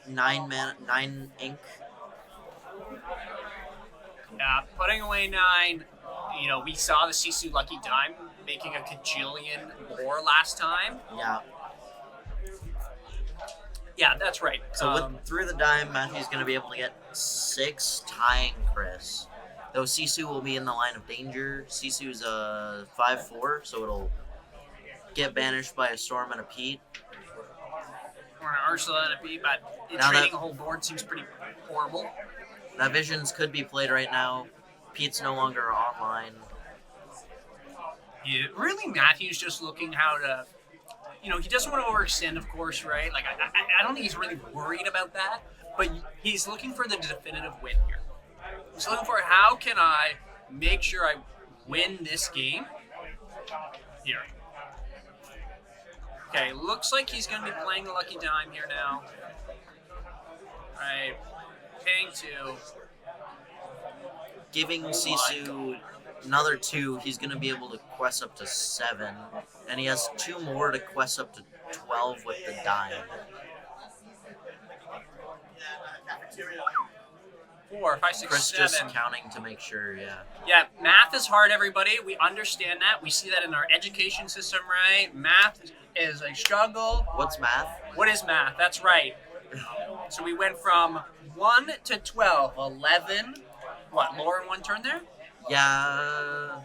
[SPEAKER 1] 9 ink.
[SPEAKER 2] Yeah, putting away 9. You know, we saw the Sisu Lucky Dime making a cajillion more last time.
[SPEAKER 1] Yeah.
[SPEAKER 2] Yeah, that's right.
[SPEAKER 1] So through the dime, Matthew's going to be able to get 6, tying Chris. Though Sisu will be in the line of danger. Sisu's a 5/4, so it'll get banished by a Storm and a Pete.
[SPEAKER 2] Or an Ursula and a Pete, but trading a whole board seems pretty horrible.
[SPEAKER 1] That Visions could be played right now. Pete's no longer online.
[SPEAKER 2] Yeah, really, Matthew's just looking how to... You know, he doesn't want to overextend, of course, right? Like, I don't think he's really worried about that, but he's looking for the definitive win here. He's looking for how can I make sure I win this game here. Okay, looks like he's going to be playing the Lucky Dime here now. Right, paying 2.
[SPEAKER 1] Giving Sisu another 2, he's going to be able to quest up to 7. And he has 2 more to quest up to 12 with the dime.
[SPEAKER 2] 4, 5, 6,
[SPEAKER 1] Chris
[SPEAKER 2] 7.
[SPEAKER 1] just counting to make sure,
[SPEAKER 2] Yeah, math is hard, everybody. We understand that. We see that in our education system, right? Math is a struggle.
[SPEAKER 1] What's math?
[SPEAKER 2] What is math? That's right. So we went from 1 to 12. 11. What, lower in one turn there?
[SPEAKER 1] Yeah.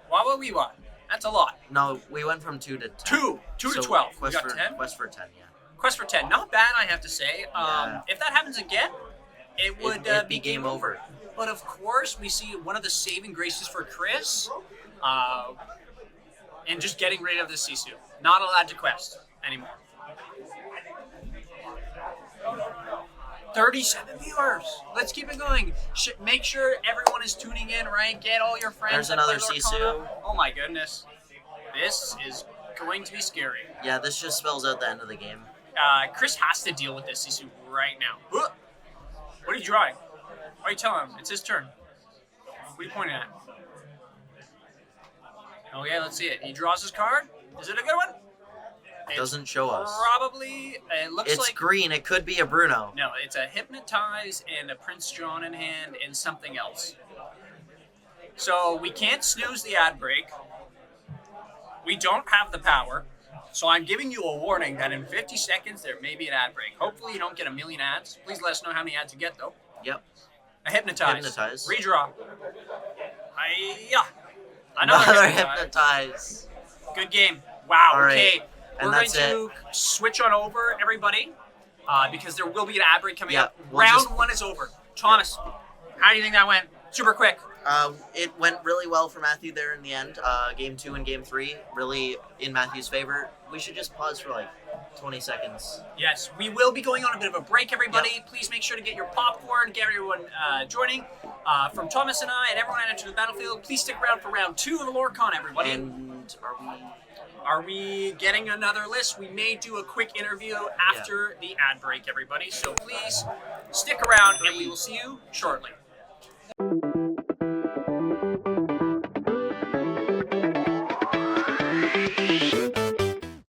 [SPEAKER 2] What would we want? That's a lot.
[SPEAKER 1] No, we went from 2 to 10.
[SPEAKER 2] 2 to 12. We
[SPEAKER 1] Quest
[SPEAKER 2] got
[SPEAKER 1] for
[SPEAKER 2] 10?
[SPEAKER 1] Quest for 10, yeah.
[SPEAKER 2] Quest for 10. Not bad, I have to say.
[SPEAKER 1] Yeah.
[SPEAKER 2] If that happens again, it would
[SPEAKER 1] It'd be game over.
[SPEAKER 2] But of course, we see one of the saving graces for Chris, and just getting rid of the Sisu. Not allowed to quest anymore. 37 viewers. Let's keep it going. Make sure everyone is tuning in, right? Get all your friends.
[SPEAKER 1] There's another Sisu.
[SPEAKER 2] Oh my goodness. This is going to be scary.
[SPEAKER 1] Yeah, this just spells out the end of the game.
[SPEAKER 2] Chris has to deal with this Sisu right now. What are you drawing? Why are you telling him? It's his turn. What are you pointing at? Okay, let's see it. He draws his card. Is it a good one?
[SPEAKER 1] Doesn't show us.
[SPEAKER 2] Probably. It looks
[SPEAKER 1] It's
[SPEAKER 2] like.
[SPEAKER 1] green. It could be a Bruno.
[SPEAKER 2] No, it's a Hypnotize and a Prince John in hand and something else. So we can't snooze the ad break. We don't have the power. So I'm giving you a warning that in 50 seconds there may be an ad break. Hopefully you don't get a million ads. Please let us know how many ads you get though.
[SPEAKER 1] Yep.
[SPEAKER 2] A Hypnotize.
[SPEAKER 1] Hypnotize.
[SPEAKER 2] Redraw. Another
[SPEAKER 1] Hypnotize.
[SPEAKER 2] Good game. Wow.
[SPEAKER 1] All right.
[SPEAKER 2] Okay.
[SPEAKER 1] And
[SPEAKER 2] We're going
[SPEAKER 1] that's
[SPEAKER 2] to switch on over, everybody, because there will be an ad break coming
[SPEAKER 1] Yeah,
[SPEAKER 2] up.
[SPEAKER 1] we'll
[SPEAKER 2] Round
[SPEAKER 1] just-
[SPEAKER 2] 1 is over. Thomas, how do you think that went? Super quick.
[SPEAKER 1] It went really well for Matthew there in the end. Game 2 and Game 3 really in Matthew's favor. We should just pause for like 20 seconds.
[SPEAKER 2] Yes, we will be going on a bit of a break, everybody. Please make sure to get your popcorn, get everyone joining. From Thomas and I and everyone out to the battlefield, please stick around for round 2 of the Lorcana, everybody.
[SPEAKER 1] And
[SPEAKER 2] Are we getting another list? We may do a quick interview after the ad break, everybody. So please stick around, and we will see you shortly.